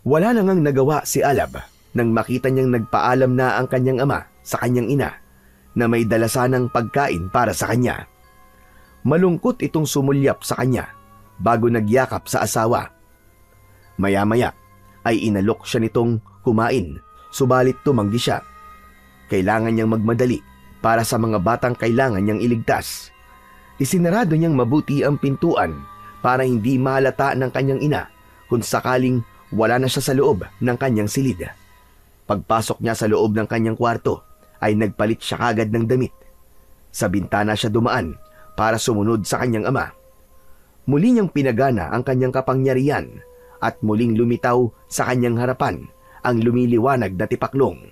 Wala na ngang nagawa si Alab nang makita niyang nagpaalam na ang kanyang ama sa kanyang ina na may dalasanang pagkain para sa kanya. Malungkot itong sumulyap sa kanya bago nagyakap sa asawa. Maya-maya ay inalok siya nitong kumain, subalit tumanggi siya. Kailangan niyang magmadali para sa mga batang kailangan niyang iligtas. Isinarado niyang mabuti ang pintuan para hindi mahalata ng kanyang ina kung sakaling wala na siya sa loob ng kanyang silid. Pagpasok niya sa loob ng kanyang kwarto ay nagpalit siya kagad ng damit. Sa bintana siya dumaan para sumunod sa kanyang ama. Muli niyang pinagana ang kanyang kapangyarihan at muling lumitaw sa kanyang harapan ang lumiliwanag na tipaklong.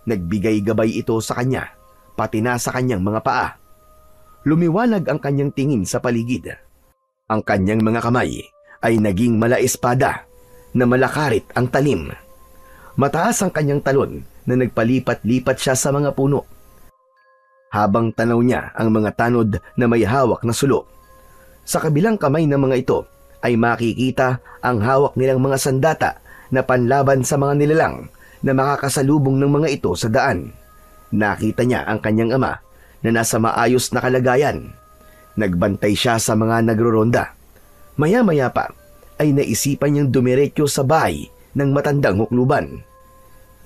Nagbigay gabay ito sa kanya, pati na sa kanyang mga paa. Lumiwanag ang kanyang tingin sa paligid. Ang kanyang mga kamay ay naging malaespada na malakarit ang talim. Mataas ang kanyang talon na nagpalipat-lipat siya sa mga puno. Habang tanaw niya ang mga tanod na may hawak na sulo. Sa kabilang kamay ng mga ito ay makikita ang hawak nilang mga sandata na panlaban sa mga nilalang na makakasalubong ng mga ito sa daan. Nakita niya ang kanyang ama na nasa maayos na kalagayan. Nagbantay siya sa mga nagroronda. Maya-maya pa ay naisipan niyang dumiretso sa bahay ng matandang hukluban.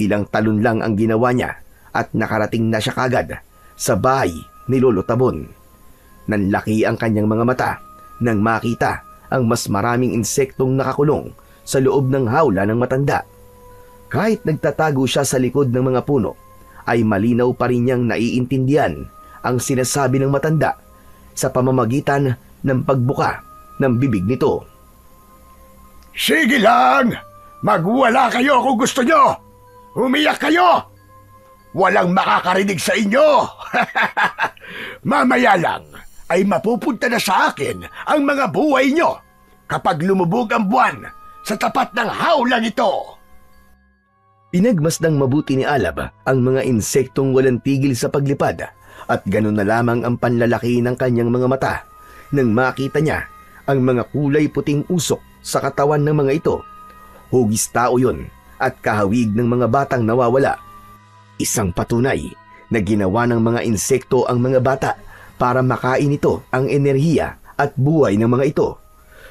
Ilang talon lang ang ginawa niya at nakarating na siya kagad sa bahay ni Lolo Tabon. Nanlaki ang kanyang mga mata nang makita ang mas maraming insektong nakakulong sa loob ng hawla ng matanda. Kahit nagtatago siya sa likod ng mga puno, ay malinaw pa rin niyang naiintindihan ang sinasabi ng matanda sa pamamagitan ng pagbuka ng bibig nito. Sige lang! Magwala kayo kung gusto nyo! Umiyak kayo! Walang makakarinig sa inyo! Mamaya lang ay mapupunta na sa akin ang mga buhay nyo kapag lumubog ang buwan sa tapat ng hawlang ito. Pinagmasdang mabuti ni Alab ang mga insektong walang tigil sa paglipad at ganun na lamang ang panlalaki ng kanyang mga mata nang makita niya ang mga kulay puting usok sa katawan ng mga ito. Hugis tao yun at kahawig ng mga batang nawawala. Isang patunay na ginawa ng mga insekto ang mga bata para makain ito ang enerhiya at buhay ng mga ito.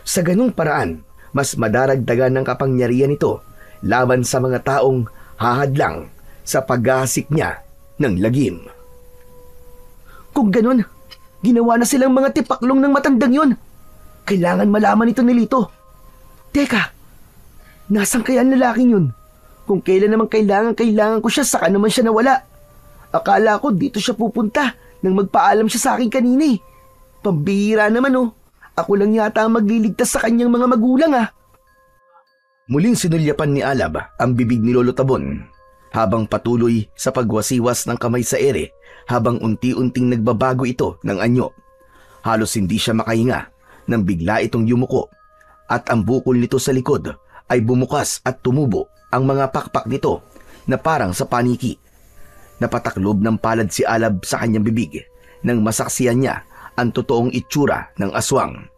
Sa ganung paraan, mas madaragdagan ng kapangyarihan nito laban sa mga taong hahadlang sa paghahasik niya ng lagim. Kung ganun, ginawa na silang mga tipaklong ng matandang yun. Kailangan malaman ito ni Lito. Teka, nasaan kaya ang lalaking yun? Kung kailan naman kailangan ko siya, saka naman siya nawala. Akala ko dito siya pupunta nang magpaalam siya sa akin kanina eh. Pambihira naman oh. Ako lang yata ang magliligtas sa kanyang mga magulang ah. Muling sinulyapan ni Alab ang bibig ni Lolo Tabon habang patuloy sa pagwasiwas ng kamay sa ere habang unti-unting nagbabago ito ng anyo. Halos hindi siya makahinga nang bigla itong yumuko at ang bukol nito sa likod ay bumukas at tumubo ang mga pakpak nito na parang sa paniki. Napataklob ng palad si Alab sa kanyang bibig nang masaksiyan niya ang totoong itsura ng aswang.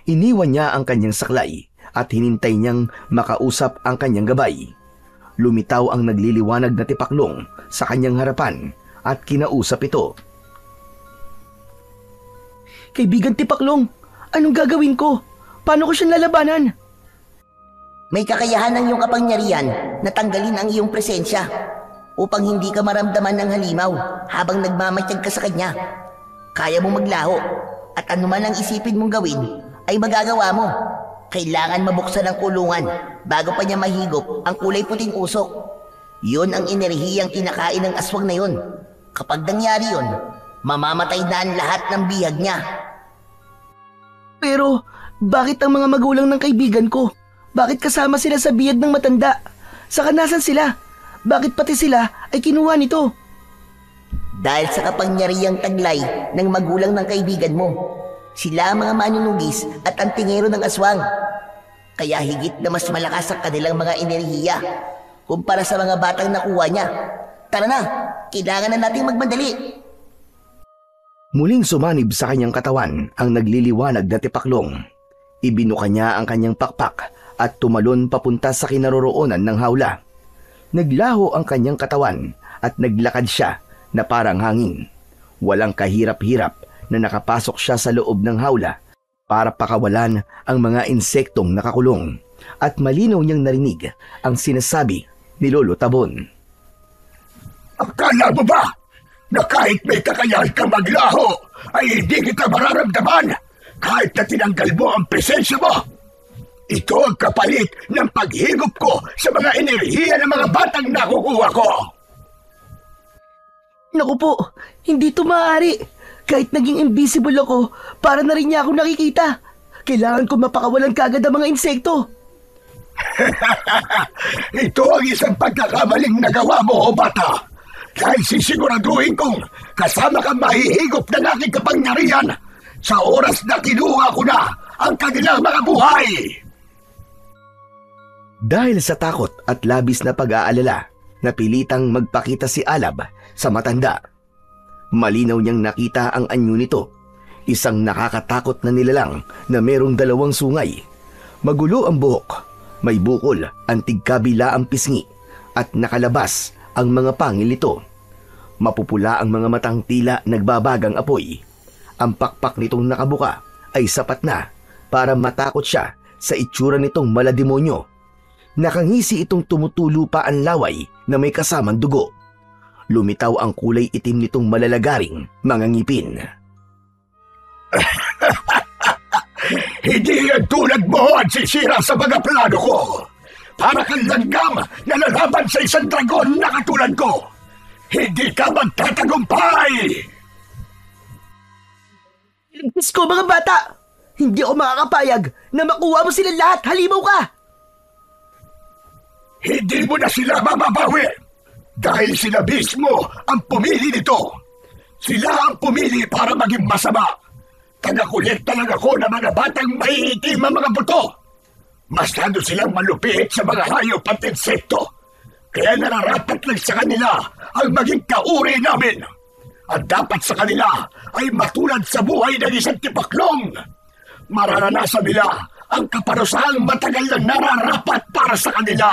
Iniwan niya ang kanyang saklay at hinintay niyang makausap ang kanyang gabay. Lumitaw ang nagliliwanag na tipaklong sa kanyang harapan at kinausap ito. Kaibigan Tipaklong, anong gagawin ko? Paano ko siyang lalabanan? May kakayahan ng iyong kapangyarihan na tanggalin ang iyong presensya upang hindi ka maramdaman ng halimaw habang nagmamatyag ka sa kanya. Kaya mo maglaho at anuman ang isipin mong gawin ay magagawa mo. Kailangan mabuksan ang kulungan bago pa niya mahigop ang kulay puting usok. Yun ang enerhiyang kinakain ng aswang na yun. Kapag nangyari yun, mamamatay na ang lahat ng bihag niya. Pero bakit ang mga magulang ng kaibigan ko? Bakit kasama sila sa bihag ng matanda? Saka nasan sila? Bakit pati sila ay kinuha nito? Dahil sa kapangyarihang taglay ng magulang ng kaibigan mo. Sila ang mga manunugis at antingero ng aswang. Kaya higit na mas malakas ang kanilang mga enerhiya kumpara sa mga batang nakuha niya. Tara na, kailangan na nating magmadali. Muling sumanib sa kanyang katawan ang nagliliwanag na tipaklong. Ibinuka niya ang kanyang pakpak at tumalon papunta sa kinaroroonan ng hawla. Naglaho ang kanyang katawan at naglakad siya na parang hangin. Walang kahirap-hirap na nakapasok siya sa loob ng hawla para pakawalan ang mga insektong nakakulong at malinaw niyang narinig ang sinasabi ni Lolo Tabon. Akala mo ba na kahit may kakayahan kang maglaho ay hindi kita mararamdaman kahit na tinanggal mo ang presensya mo? Ito ang kapalit ng paghigop ko sa mga enerhiya ng mga batang nakukuha ko. Naku po, hindi ito maaari. Kahit naging invisible ako, para na rin niya ako nakikita. Kailangan ko mapakawalan kagad ang mga insekto. Ito ang isang pagkakamaling nagawa mo, o bata. Dahil sisiguraduhin kong kasama kang mahihigop ng aking kapangyarihan sa oras na kinuha ko na ang kanilang mga buhay. Dahil sa takot at labis na pag-aalala, napilitang magpakita si Alab sa matanda. Malinaw niyang nakita ang anyo nito, isang nakakatakot na nilalang na merong 2 sungay. Magulo ang buhok, may bukol, antig kabila ang pisngi, at nakalabas ang mga pangil nito. Mapupula ang mga matang tila nagbabagang apoy. Ang pakpak nitong nakabuka ay sapat na para matakot siya sa itsura nitong malademonyo. Nakangisi itong tumutulo pa ang laway na may kasamang dugo. Lumitaw ang kulay itim nitong malalagaring mga ngipin. Hindi yan tulad mo at sisira sa mga plano ko. Para kang langgam na lalaban sa isang dragon na katulad ko. Hindi ka magtatagumpay! Ligtas ko mga bata! Hindi ako makakapayag na makuha mo sila lahat. Halimaw ka! Hindi mo na sila mababawi! Dahil sila mismo ang pumili nito. Sila ang pumili para maging masama. Taga-kolekta lang ako ng mga batang maiitim ang mga buto. Masyado silang malupit sa mga hayop at insekto. Kaya nararapat lang sa kanila ang maging kauri namin. At dapat sa kanila ay matulad sa buhay ng isang tipaklong. Mararanasan nila ang kaparusahang matagal na nararapat para sa kanila.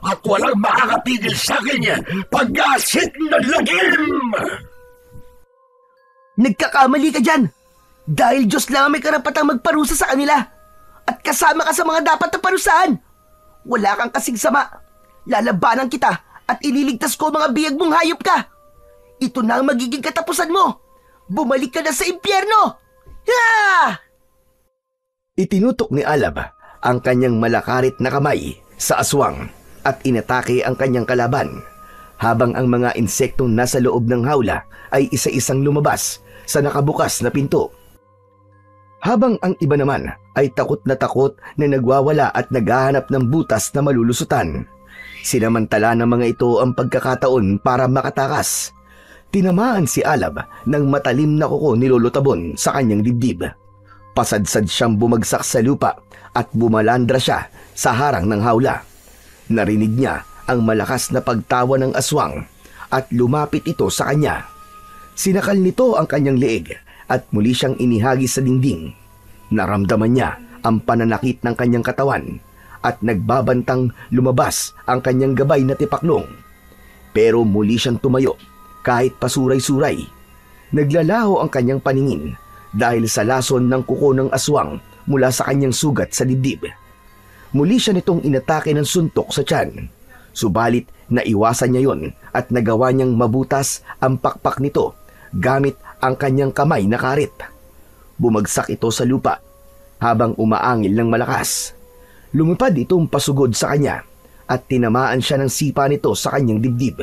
At walang makakapigil sa akin pag-asit ng lagim! Nagkakamali ka dyan! Dahil Diyos lang ang may karapatang magparusa sa kanila. At kasama ka sa mga dapat na parusahan. Wala kang kasing sama. Lalabanan kita at ililigtas ko mga biyag mong hayop ka. Ito na ang magiging katapusan mo. Bumalik ka na sa impyerno! Ha! Itinutok ni Alab ang kanyang malakarit na kamay sa aswang at inatake ang kanyang kalaban, habang ang mga insektong nasa loob ng hawla ay isa-isang lumabas sa nakabukas na pinto. Habang ang iba naman ay takot na nagwawala at naghahanap ng butas na malulusutan. Sinamantala ng mga ito ang pagkakataon para makatakas. Tinamaan si Alab ng matalim na kuko ni Lolo Tabon sa kanyang dibdib. Pasadsad siyang bumagsak sa lupa at bumalandra siya sa harang ng hawla. Narinig niya ang malakas na pagtawa ng aswang at lumapit ito sa kanya. Sinakal nito ang kanyang leeg at muli siyang inihagis sa dingding. Naramdaman niya ang pananakit ng kanyang katawan at nagbabantang lumabas ang kanyang gabay na tipaklong. Pero muli siyang tumayo kahit pasuray-suray. Naglalaho ang kanyang paningin dahil sa lason ng kuko ng aswang mula sa kanyang sugat sa dibdib. Muli siya nitong inatake ng suntok sa tiyan. Subalit naiwasan niya yon at nagawa niyang mabutas ang pakpak nito gamit ang kanyang kamay na karit. Bumagsak ito sa lupa habang umaangil ng malakas. Lumipad itong pasugod sa kanya at tinamaan siya ng sipa nito sa kanyang dibdib.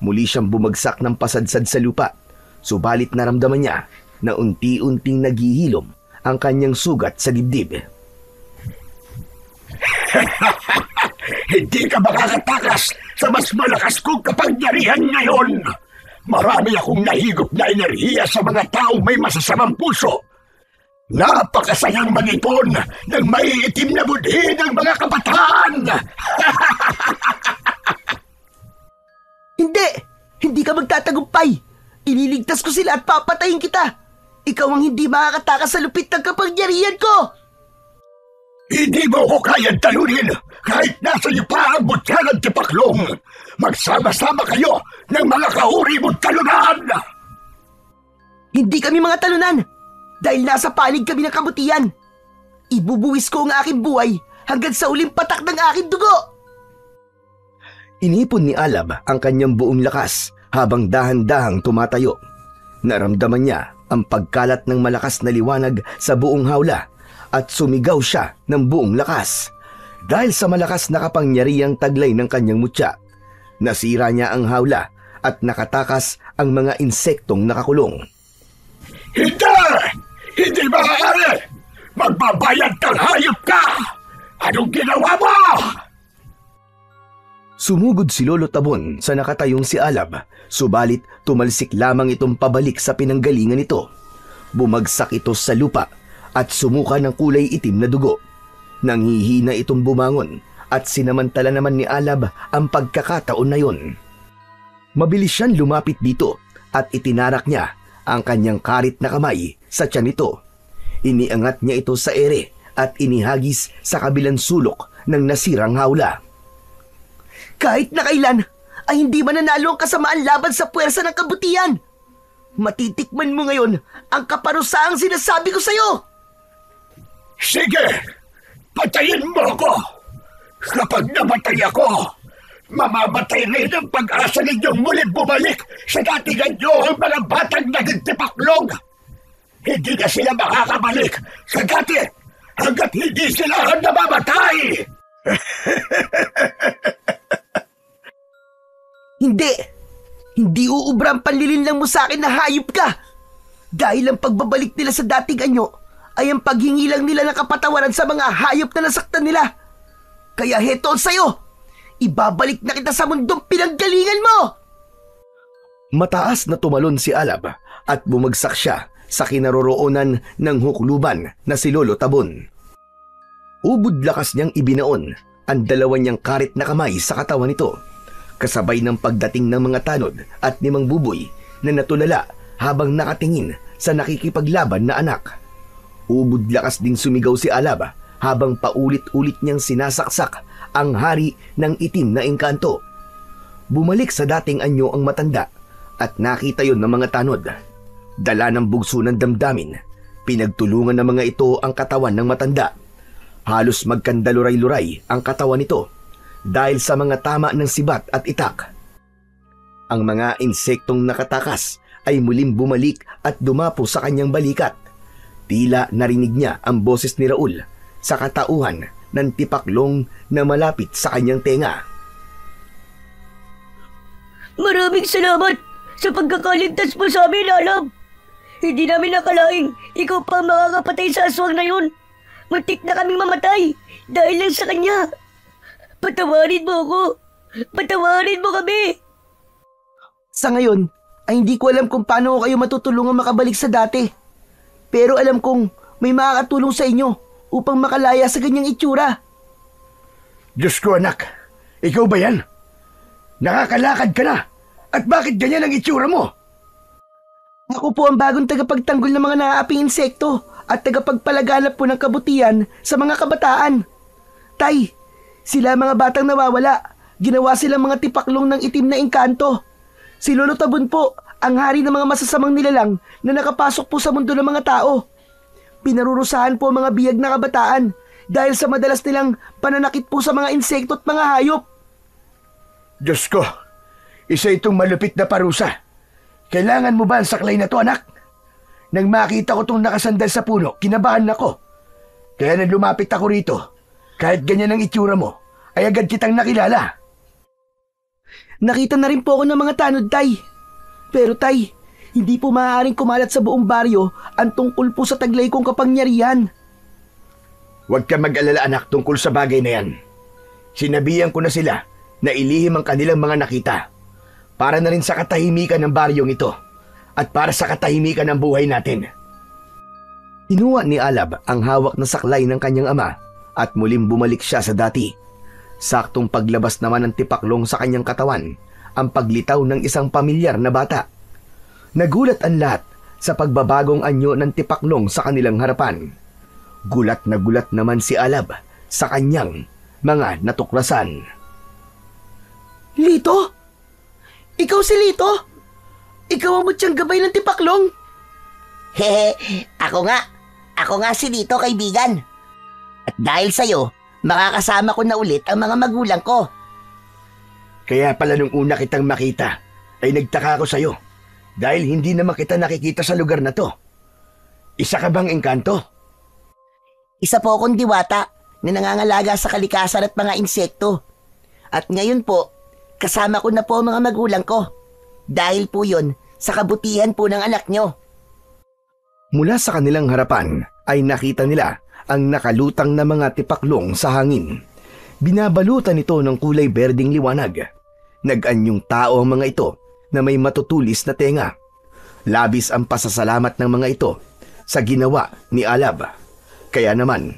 Muli siyang bumagsak ng pasadsad sa lupa, subalit naramdaman niya na unti-unting naghihilom ang kanyang sugat sa dibdib. Hindi ka makakatakas sa mas malakas kong kapangyarihan ngayon. Marami akong nahigop na enerhiya sa mga taong may masasamang puso. Napakasayang mag-ipon ng maiitim na budhi ng mga kabataan! Hindi! Hindi ka magtatagumpay! Ililigtas ko sila at papatayin kita! Ikaw ang hindi makakatakas sa lupit ng kapangyarihan ko! Hindi mo ko kayang talunin kahit nasa iyo pa ang mutya ng tipaklong! Magsama-sama kayo ng mga kauri mong talunan! Hindi kami mga talunan! Dahil nasa panig kami ng kabutihan! Ibubuwis ko ang aking buhay hanggang sa uling patak ng aking dugo! Inipon ni Alab ang kanyang buong lakas habang dahan-dahang tumatayo. Naramdaman niya ang pagkalat ng malakas na liwanag sa buong hawla at sumigaw siya ng buong lakas. Dahil sa malakas na kapangyarihang taglay ng kanyang mutya, nasira niya ang hawla at nakatakas ang mga insektong nakakulong. Hindi! Hindi maaari! Magbabayad kang hayop ka! Anong ginawa mo? Sumugod si Lolo Tabon sa nakatayong si Alab, subalit tumalsik lamang itong pabalik sa pinanggalingan nito. Bumagsak ito sa lupa at sumuka ng kulay itim na dugo. Nanghihina itong bumangon at sinamantala naman ni Alab ang pagkakataon na yon. Mabilis siyang lumapit dito at itinarak niya ang kanyang karit na kamay sa tiyan nito. Iniangat niya ito sa ere at inihagis sa kabilang sulok ng nasirang hawla. Kahit na kailan ay hindi mananalo ang kasamaan laban sa puwersa ng kabutihan. Matitikman mo ngayon ang kaparusaang sinasabi ko sa'yo. Sige! Patayin mo ako! Kapag namatay ako, mamamatay rin ang pag-asa ninyong muling bumalik sa datingan nyo ang mga batang naging tipaklong. Hindi na sila makakabalik sa dati hanggat hindi sila ang namamatay! Hindi! Hindi uubra ang panlilinlang mo sa akin na hayop ka! Dahil ang pagbabalik nila sa dating anyo ay ang paghingi lang nila ng kapatawaran sa mga hayop na nasaktan nila. Kaya heto sa'yo! Ibabalik na kita sa mundong pinanggalingan mo! Mataas na tumalon si Alab at bumagsak siya sa kinaroroonan ng hukluban na si Lolo Tabon. Ubod lakas niyang ibinaon ang dalawa niyang karit na kamay sa katawan nito, kasabay ng pagdating ng mga tanod at ni Mang Buboy na natulala habang nakatingin sa nakikipaglaban na anak. Ubod lakas ding sumigaw si Alab habang paulit-ulit niyang sinasaksak ang hari ng itim na engkanto. Bumalik sa dating anyo ang matanda at nakita yon ng mga tanod. Dala ng bugso ng damdamin, pinagtulungan ng mga ito ang katawan ng matanda. Halos magkandaluray-luray ang katawan nito dahil sa mga tama ng sibat at itak. Ang mga insektong nakatakas ay muling bumalik at dumapo sa kanyang balikat. Tila narinig niya ang boses ni Raul sa katauhan ng tipaklong na malapit sa kanyang tenga. Maraming salamat sa pagkakaligtas mo sa amin, Alab. Hindi namin nakalaing ikaw pa ang makakapatay sa aswang na yun. Muntik na kaming mamatay dahil lang sa kanya. Patawarin mo ako. Patawarin mo kami. Sa ngayon, ay hindi ko alam kung paano ko kayo matutulungan makabalik sa dati. Pero alam kong may makakatulong sa inyo upang makalaya sa ganyang itsura. Diyos ko anak, ikaw ba yan? Nakakalakad ka na. At bakit ganyan ang itsura mo? Ako po ang bagong tagapagtanggol ng mga naaaping insekto at tagapagpalaganap po ng kabutihan sa mga kabataan. Tay, sila mga batang nawawala. Ginawa silang mga tipaklong ng itim na engkanto. Si Lolo Tabon po, ang hari ng mga masasamang nilalang na nakapasok po sa mundo ng mga tao. Pinarurusahan po ang mga biyag na kabataan dahil sa madalas nilang pananakit po sa mga insekto at mga hayop. Diyos ko, isa itong malupit na parusa. Kailangan mo ba ang saklay na to, anak? Nang makita ko itong nakasandal sa puno, kinabahan ako. Kaya nang lumapit ako rito, kahit ganyan ang itsura mo, ay agad kitang nakilala. Nakita na rin po ako ng mga tanod, Tay. Pero Tay, hindi po maaaring kumalat sa buong baryo ang tungkol po sa taglay kong kapangyarihan. Huwag ka mag-alala, anak, tungkol sa bagay na yan. Sinabihan ko na sila na ilihim ang kanilang mga nakita para na rin sa katahimikan ng baryong ito at para sa katahimikan ng buhay natin. Kinuha ni Alab ang hawak na saklay ng kanyang ama at muling bumalik siya sa dati. Saktong paglabas naman ng tipaklong sa kanyang katawan ang paglitaw ng isang pamilyar na bata. Nagulat ang lahat sa pagbabagong anyo ng tipaklong sa kanilang harapan. Gulat na gulat naman si Alab sa kanyang mga natuklasan. Lito? Ikaw si Lito? Ikaw ang mutyang gabay ng tipaklong? Hehe, ako nga si Lito, kaibigan. At dahil sa'yo, makakasama ko na ulit ang mga magulang ko. Kaya pala nung una kitang makita ay nagtaka ako sa'yo dahil hindi naman kita nakikita sa lugar na to. Isa ka bang engkanto? Isa po akong diwata na nangangalaga sa kalikasan at mga insekto. At ngayon po, kasama ko na po ang mga magulang ko. Dahil po yun sa kabutihan po ng anak nyo. Mula sa kanilang harapan ay nakita nila ang nakalutang na mga tipaklong sa hangin. Binabalutan ito ng kulay berdeng liwanag. Nag-anyong tao ang mga ito na may matutulis na tenga. Labis ang pasasalamat ng mga ito sa ginawa ni Alab. Kaya naman,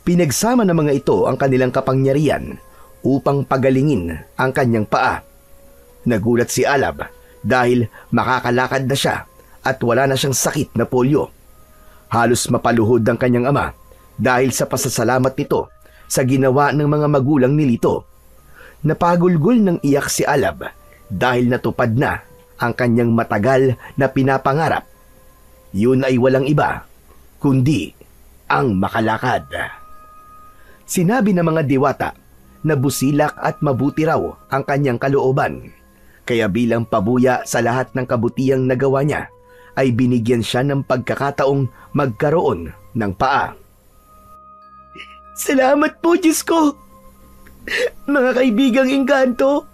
pinagsama ng mga ito ang kanilang kapangyarihan upang pagalingin ang kanyang paa. Nagulat si Alab dahil makakalakad na siya at wala na siyang sakit na polio. Halos mapaluhod ang kanyang ama dahil sa pasasalamat nito sa ginawa ng mga magulang ni Lito. Napagulgol ng iyak si Alab dahil natupad na ang kanyang matagal na pinapangarap. Yun ay walang iba kundi ang makalakad. Sinabi ng mga diwata na busilak at mabuti raw ang kanyang kalooban. Kaya bilang pabuya sa lahat ng kabutihang nagawa niya, ay binigyan siya ng pagkakataong magkaroon ng paa. Salamat po, Diyos ko! Mga kaibigang engkanto,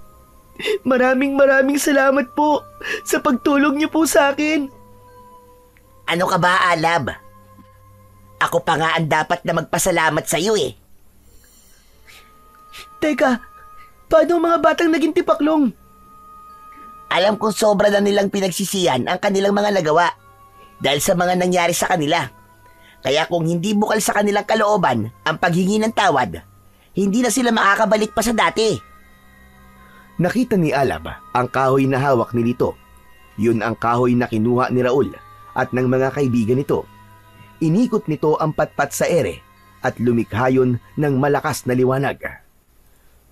maraming salamat po sa pagtulong niyo po sa akin. Ano ka ba, Alab? Ako pa nga ang dapat na magpasalamat sa iyo eh. Teka, paano ang mga batang naging tipaklong? Alam kong sobra na nilang pinagsisihan ang kanilang mga nagawa dahil sa mga nangyari sa kanila. Kaya kung hindi bukal sa kanilang kalooban ang paghingi ng tawad, hindi na sila makakabalik pa sa dati. Nakita ni Alab ang kahoy na hawak ni Lito. Yun ang kahoy na kinuha ni Raul at ng mga kaibigan nito. Inikot nito ang patpat sa ere at lumikha yun ng malakas na liwanag.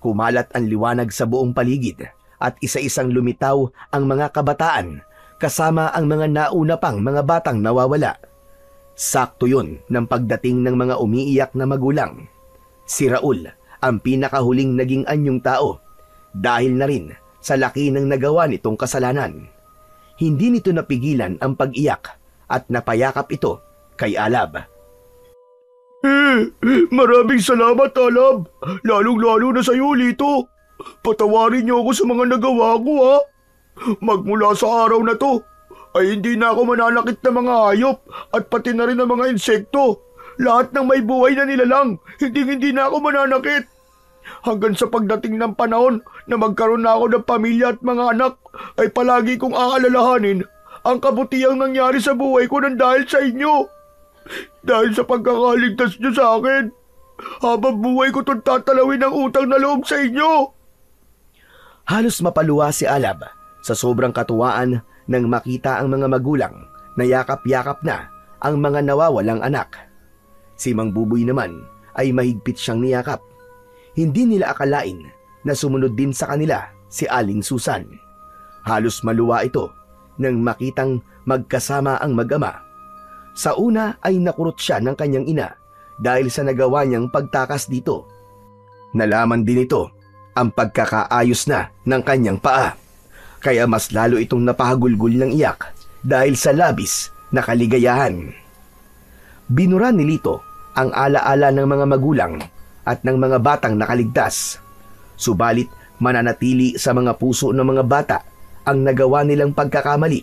Kumalat ang liwanag sa buong paligid at isa-isang lumitaw ang mga kabataan kasama ang mga nauna pang mga batang nawawala. Sakto yun ng pagdating ng mga umiiyak na magulang. Si Raul ang pinakahuling naging anyong tao dahil na rin sa laki ng nagawa nitong kasalanan. Hindi nito napigilan ang pag-iyak at napayakap ito kay Alab. Maraming salamat, Alab. Lalong-lalo na sa'yo, Lito. Patawarin niyo ako sa mga nagawa ko, ha? Magmula sa araw na to, ay hindi na ako mananakit ng mga hayop at pati na rin ng mga insekto. Lahat ng may buhay na nilalang, hindi na ako mananakit. Hanggang sa pagdating ng panahon na magkaroon na ako ng pamilya at mga anak, ay palagi kong aalalahanin ang kabutihang nangyari sa buhay ko nang dahil sa inyo. Dahil sa pagkakaligtas niyo sa akin, habang buhay ko itong tatalawin ang utang na loob sa inyo. Halos mapaluwa si Alab sa sobrang katuwaan nang makita ang mga magulang na yakap-yakap na ang mga nawawalang anak. Si Mang Buboy naman ay mahigpit siyang niyakap. Hindi nila akalain na sumunod din sa kanila si Aling Susan. Halos maluwa ito nang makitang magkasama ang mag-ama. Sa una ay nakurot siya ng kanyang ina dahil sa nagawa niyang pagtakas dito. Nalaman din ito ang pagkakaayos na ng kanyang paa. Kaya mas lalo itong napahagulgul ng iyak dahil sa labis na kaligayahan. Binura ni Lito ang alaala ng mga magulang at ng mga batang nakaligtas. Subalit mananatili sa mga puso ng mga bata ang nagawa nilang pagkakamali,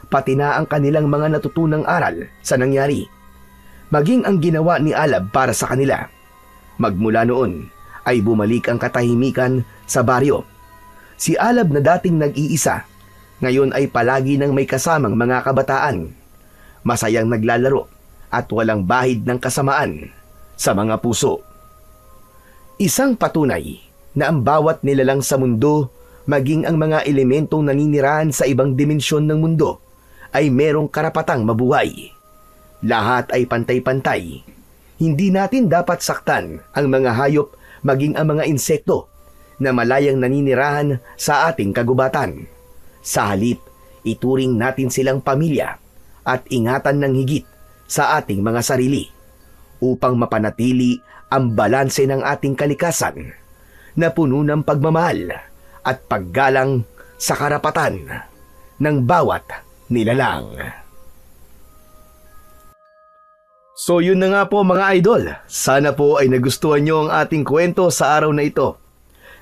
pati na ang kanilang mga natutunang aral sa nangyari. Maging ang ginawa ni Alab para sa kanila. Magmula noon ay bumalik ang katahimikan sa baryo. Si Alab na dating nag-iisa, ngayon ay palagi nang may kasamang mga kabataan. Masayang naglalaro at walang bahid ng kasamaan sa mga puso. Isang patunay na ang bawat nilalang sa mundo, maging ang mga elementong naninirahan sa ibang dimensyon ng mundo, ay merong karapatang mabuhay. Lahat ay pantay-pantay. Hindi natin dapat saktan ang mga hayop maging ang mga insekto na malayang naninirahan sa ating kagubatan. Sa halip, ituring natin silang pamilya at ingatan ng higit sa ating mga sarili upang mapanatili ang balanse ng ating kalikasan na puno ng pagmamahal at paggalang sa karapatan ng bawat nilalang. So yun na nga po mga idol, sana po ay nagustuhan nyo ang ating kwento sa araw na ito.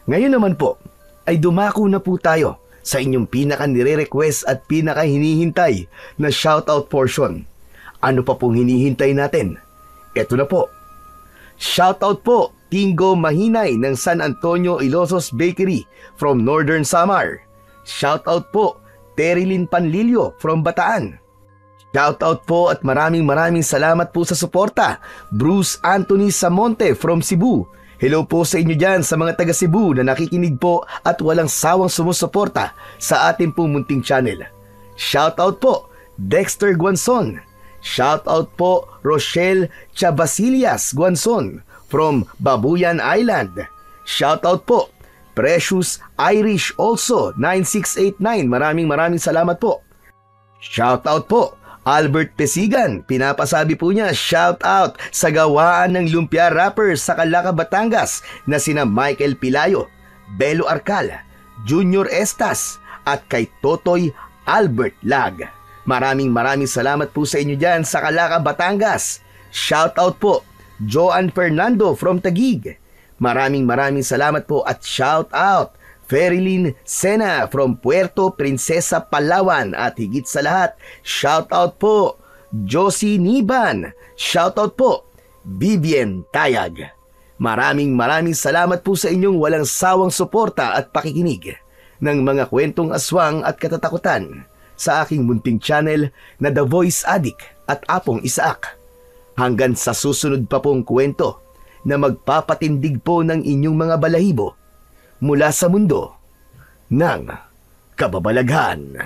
Ngayon naman po ay dumako na po tayo sa inyong pinaka-nire-request at pinaka-hinihintay na shoutout portion. Ano pa pong hinihintay natin? Ito na po. Shoutout po Tingo Mahinay ng San Antonio Ilosos Bakery from Northern Samar. Shoutout po Terilyn Panlilio from Bataan. Shoutout po at maraming salamat po sa suporta Bruce Anthony Samonte from Cebu. Hello po sa inyo dyan sa mga taga Cebu na nakikinig po at walang sawang sumusuporta sa ating pong munting channel. Shoutout po Dexter Guanzon. Shoutout po Rochelle Chabasilias Guanzon from Babuyan Island. Shoutout po Precious Irish also 9689. Maraming salamat po. Shoutout po Albert Pesigan, pinapasabi po niya shout out sa gawaan ng lumpia wrappers sa Calaca, Batangas na sina Michael Pilayo, Belo Arcal, Junior Estas at kay Totoy Albert Lag. Maraming salamat po sa inyo dyan sa Calaca, Batangas. Shout out po Joan Fernando from Taguig. Maraming salamat po at shout out Ferilyn Sena from Puerto Princesa, Palawan at higit sa lahat, shoutout po Josie Niban, shoutout po Vivian Tayag. Maraming salamat po sa inyong walang sawang suporta at pakikinig ng mga kwentong aswang at katatakutan sa aking munting channel na The Voice Addict at Apong Isaak. Hanggang sa susunod pa pong kwento na magpapatindig po ng inyong mga balahibo mula sa mundo ng kababalaghan.